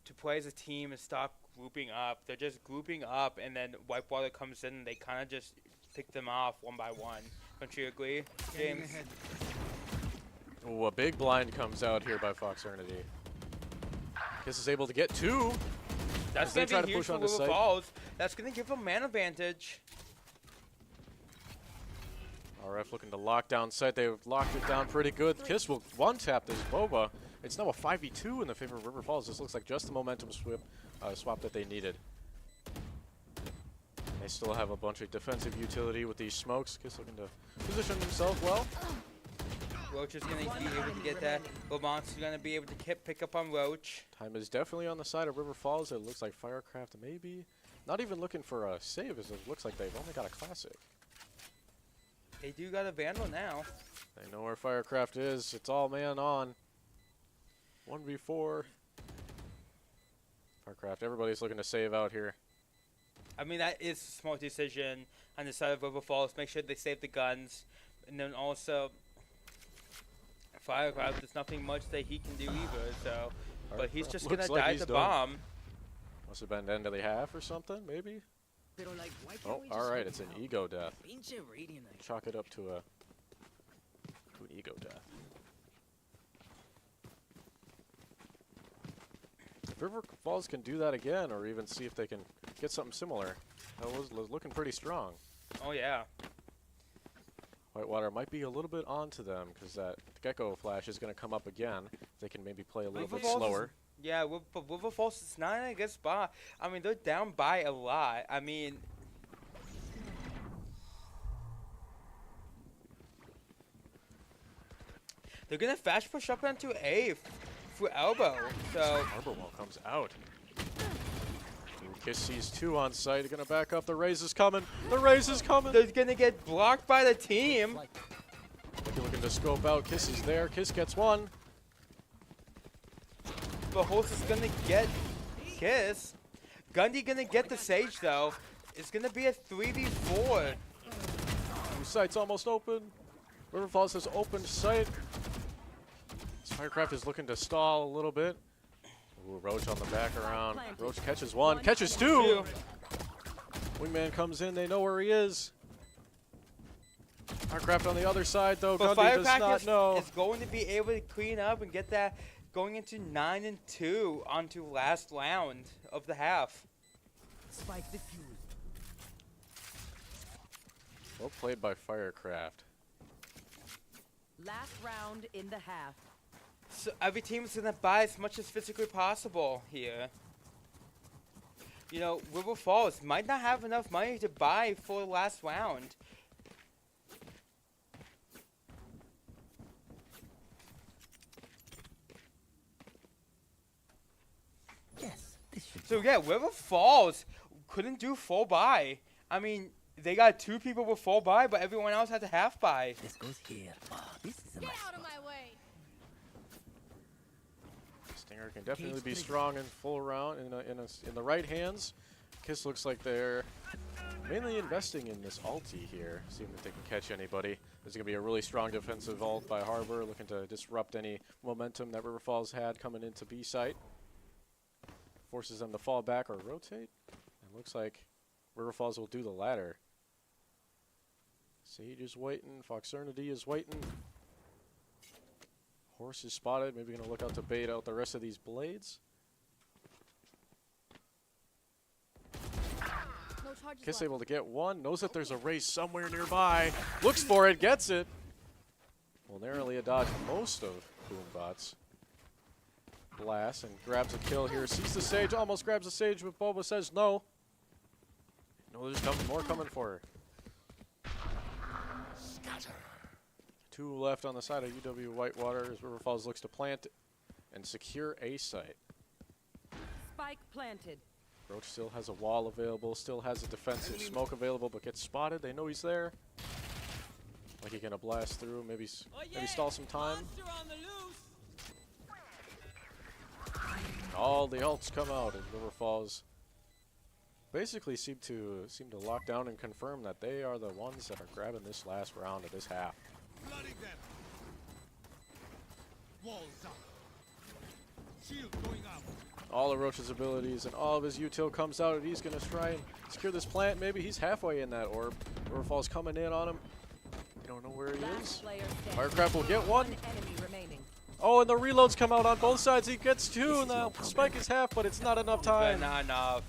to play as a team and stop grouping up. They're just grouping up, and then Whitewater comes in, and they kind of just pick them off one by one. Don't you agree, James? Ooh, a big blind comes out here by Foxernity. Kiss is able to get 2. That's As they gonna try be to huge push for onto River site. Falls. That's gonna give them man advantage. RF looking to lock down site. They've locked it down pretty good. Kiss will one-tap this Boba. It's now a 5v2 in the favor of River Falls. This looks like just the momentum swap that they needed. They still have a bunch of defensive utility with these smokes. Kiss looking to position himself well. Roach is gonna be able to get that. Lamont's gonna be able to pick up on Roach. Time is definitely on the side of River Falls. It looks like Firecraft maybe not even looking for a save, as it looks like they've only got a classic. They do got a Vandal now. They know where Firecraft is. It's all man on. 1v4. Firecraft, everybody's looking to save out here. I mean, that is a smart decision on the side of River Falls. Make sure they save the guns. And then also, Firecraft, there's nothing much that he can do either, so. But he's just Looks gonna like die he's to done. bomb. Must have been the end of the half or something, maybe? Oh, alright, it's an ego death. Chalk it up to an ego death. If River Falls can do that again, or even see if they can get something similar, that was looking pretty strong. Oh, yeah. Whitewater might be a little bit onto them, because that Gecko flash is going to come up again. They can maybe play a little River bit Falls slower. Yeah, but River Falls is not in a good spot. I mean, they're down by a lot. I mean, they're gonna fast push up onto A through elbow. So Harbor Wall comes out. Kiss sees 2 on site. They're gonna back up. The raise is coming. The raise is coming. they're gonna get blocked by the team. They're looking to scope out. Kiss is there. Kiss gets 1. But Horse is gonna get Kiss. Gundy gonna get the Sage though. It's gonna be a 3v4. Site's almost open. River Falls has opened site. Firecraft is looking to stall a little bit. Ooh, Roach on the back around. Roach catches 1, catches 2. Wingman comes in, they know where he is. Firecraft on the other side though, But Gundy does not Firecraft know. is going to be able to clean up and get that going into 9-2 onto last round of the half. Spike defused. Well played by Firecraft. Last round in the half. So every team is gonna buy as much as physically possible here. You know, River Falls might not have enough money to buy for the last round. Yes, this should. So yeah, River Falls couldn't do full buy. I mean, they got 2 people with full buy, but everyone else had to half buy. This goes here. Oh, this is a Get nice out of spot. my way. Stinger can definitely be strong in full round in the right hands. Kiss looks like they're mainly investing in this ulti here, seeing if they can catch anybody. There's going to be a really strong defensive ult by Harbor, looking to disrupt any momentum that River Falls had coming into B site. Forces them to fall back or rotate. It looks like River Falls will do the latter. Sage is waiting. Foxernity is waiting. Horse is spotted. Maybe going to look out to bait out the rest of these blades. No charges Kiss left. able to get 1. Knows that there's a race somewhere nearby. Looks for it. Gets it. Will narrowly dodge most of Boombot's blast and grabs a kill here. Sees the Sage. Almost grabs the Sage, but Boba says no. No, there's more coming for her. Scatter. 2 left on the side of UW-Whitewater as River Falls looks to plant and secure A site. Spike planted. Roach still has a wall available, still has a defensive smoke available, but gets spotted. They know he's there. Like he's gonna blast through, maybe stall some time. All the ults come out as River Falls basically seem to lock down and confirm that they are the ones that are grabbing this last round of this half. Flooding them. Walls up. Shield going up. All of Roach's abilities and all of his util comes out, and he's going to try and secure this plant. Maybe he's halfway in that orb. River Falls coming in on him. We don't know where he Last is. player standing. Firecraft will get 1. Enemy remaining. Oh, and the reloads come out on both sides. He gets 2 now. Spike is half, but it's not enough But time. not enough.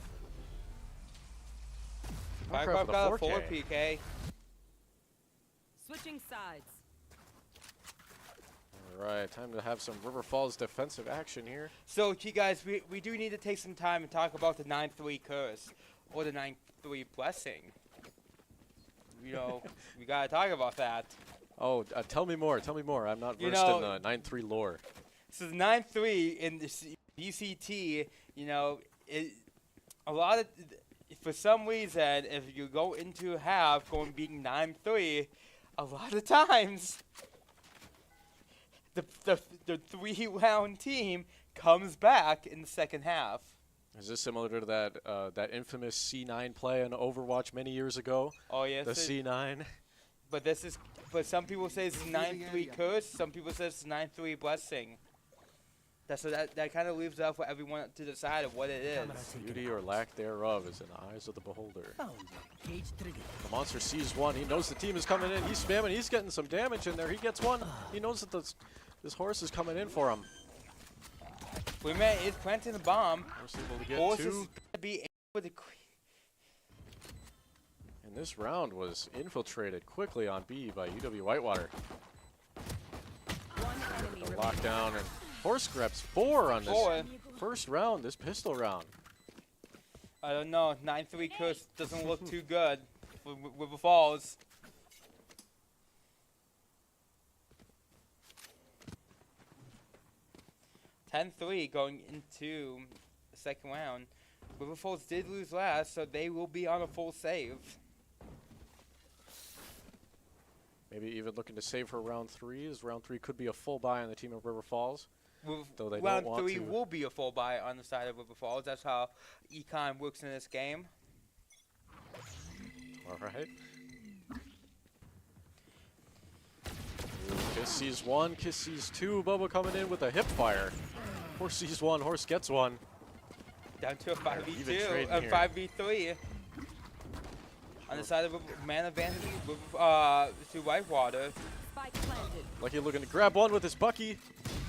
Firecraft Firecraft with a got a 4K. 4 PK. Switching sides. All right, time to have some River Falls defensive action here. So, you guys, we do need to take some time and talk about the 9-3 curse or the 9-3 blessing. You know, we gotta talk about that. Oh, tell me more. Tell me more. I'm not You versed know- in the 9-3 lore. So the 9-3 in the BCT, you know, a lot of, for some reason, if you go into half going being 9-3, a lot of times the 3-round team comes back in the second half. Is this similar to that infamous C9 play in Overwatch many years ago? Oh yes, The C9. but some people say it's 9-3 curse. Some people say it's 9-3 blessing. That kind of leaves it up for everyone to decide of what it is. Camera taken Beauty out. or lack thereof is in the eyes of the beholder. Found one. Cage triggered. The monster sees 1. He knows the team is coming in. He's spamming. He's getting some damage in there. He gets 1. He knows that this horse is coming in for him. Wingman is planting the bomb. Horse able to get Horse 2. is gonna be able to. And this round was infiltrated quickly on B by UW-Whitewater. One enemy The remaining. lockdown and Horse grabs 4 on this. 4. first round, this pistol round. I don't know. 9-3 curse doesn't look too good for River Falls. (10-3) going into the second round. River Falls did lose last, so they will be on a full save. Maybe even looking to save for round 3, as round 3 could be a full buy on the team of River Falls. Though they round don't want 3 to. will be a full buy on the side of River Falls. That's how Econ works in this game. All right. Kiss sees 1, Kiss sees 2. Bubba coming in with a hip fire. Horse sees 1, Horse gets 1. Down to a Even 5v2, trading a here. 5v3. On the side of a man advantage to Whitewater. Spike planted. Lucky looking to grab 1 with his Bucky.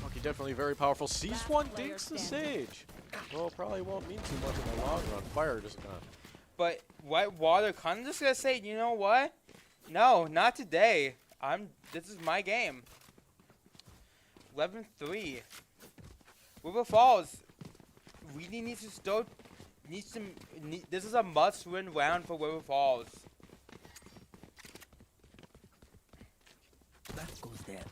Bucky definitely very powerful. Sees 1, dinks the Sage. Well, probably won't mean too much in the long run. Fire just not. But Whitewater kind of just gonna say, you know what? No, not today. This is my game. 11-3. River Falls really needs to start. This is a must-win round for River Falls. That goes there.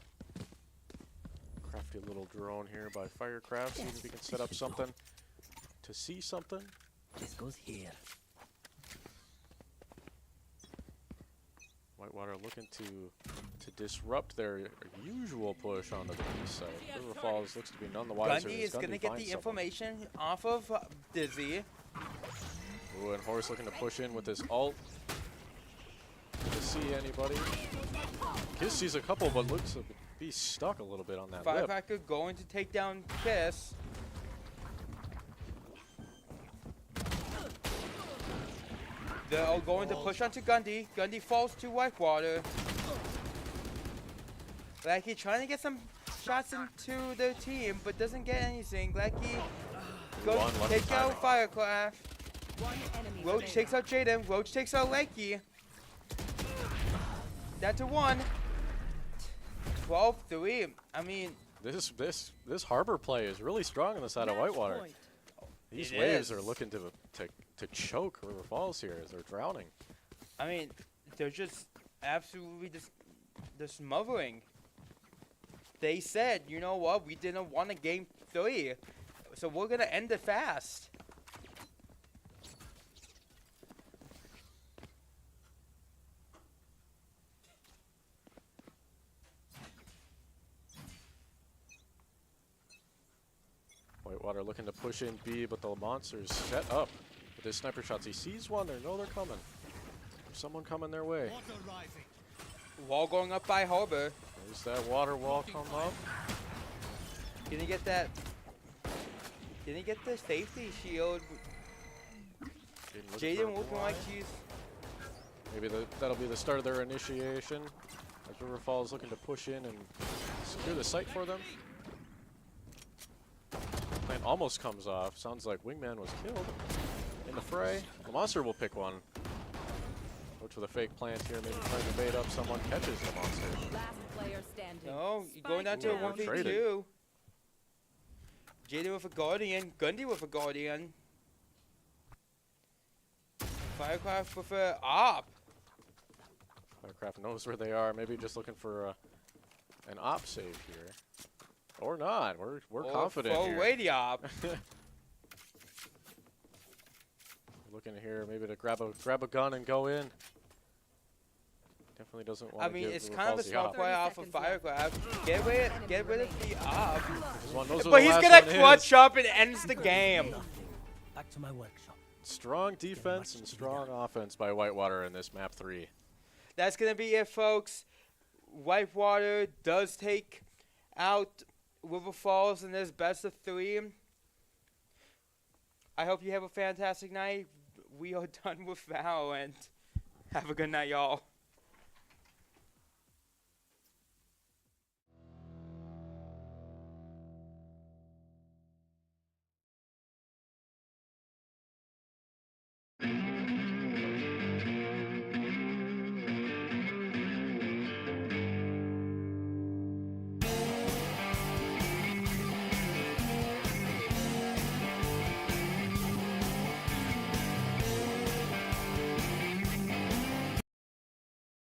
Crafty little drone here by Firecraft. See if we can set up something to see something. This goes here. Whitewater looking to disrupt their usual push on the east side. River Falls looks to be none the wiser. Gundy as is gonna get finds the someone. information off of Dizzy. Ooh, and Horse looking to push in with his ult. To see anybody. Kiss sees a couple, but looks to be stuck a little bit on that lip. Firecracker going to take down Kiss. They're all going to push onto Gundy. Gundy falls to Whitewater. Lackey trying to get some shots into their team, but doesn't get anything. Lackey goes One to left take out Firecraft. One enemy Roach remaining. takes out Jaden. Roach takes out Lackey. Down to 1. 12-3. I mean, This harbor play is really strong on the side of Match Whitewater. point. These It waves is. are looking to choke River Falls here as they're drowning. I mean, they're just absolutely they're smothering. They said, you know what, we didn't want a game 3, so we're gonna end it fast. Whitewater looking to push in B, but the monster's set up with his sniper shots. He sees one, they know they're coming. There's someone coming their way. Water rising. Wall going up by Harbor. There's that water wall come up. Gonna get that. Gonna get the safety shield. Jaden Jaden looking like she's. maybe that'll be the start of their initiation. As River Falls looking to push in and secure the site for them. Plant almost comes off. Sounds like Wingman was killed in the fray. The monster will pick one. Coach with a fake plant here, maybe trying to bait up someone, catches the monster. Last player standing. No, going down to a Spike down. 1v2. Jaden with a Guardian. Gundy with a Guardian. Firecraft with a op. Firecraft knows where they are. Maybe just looking for an op save here, or not. We're confident Oh, here. way the op. Looking here, maybe to grab a gun and go in. Definitely doesn't want I to mean, give it's River kind of a Falls the small op. play off of 30 seconds left. Firecraft. Get rid of the op. This one knows where But the he's last gonna one clutch is. up and ends the game. Back to my workshop. Strong defense and strong offense by Whitewater in this map 3. That's gonna be it, folks. Whitewater does take out River Falls in this best of 3. I hope you have a fantastic night. We are done with Valorant. Have a good night, y'all.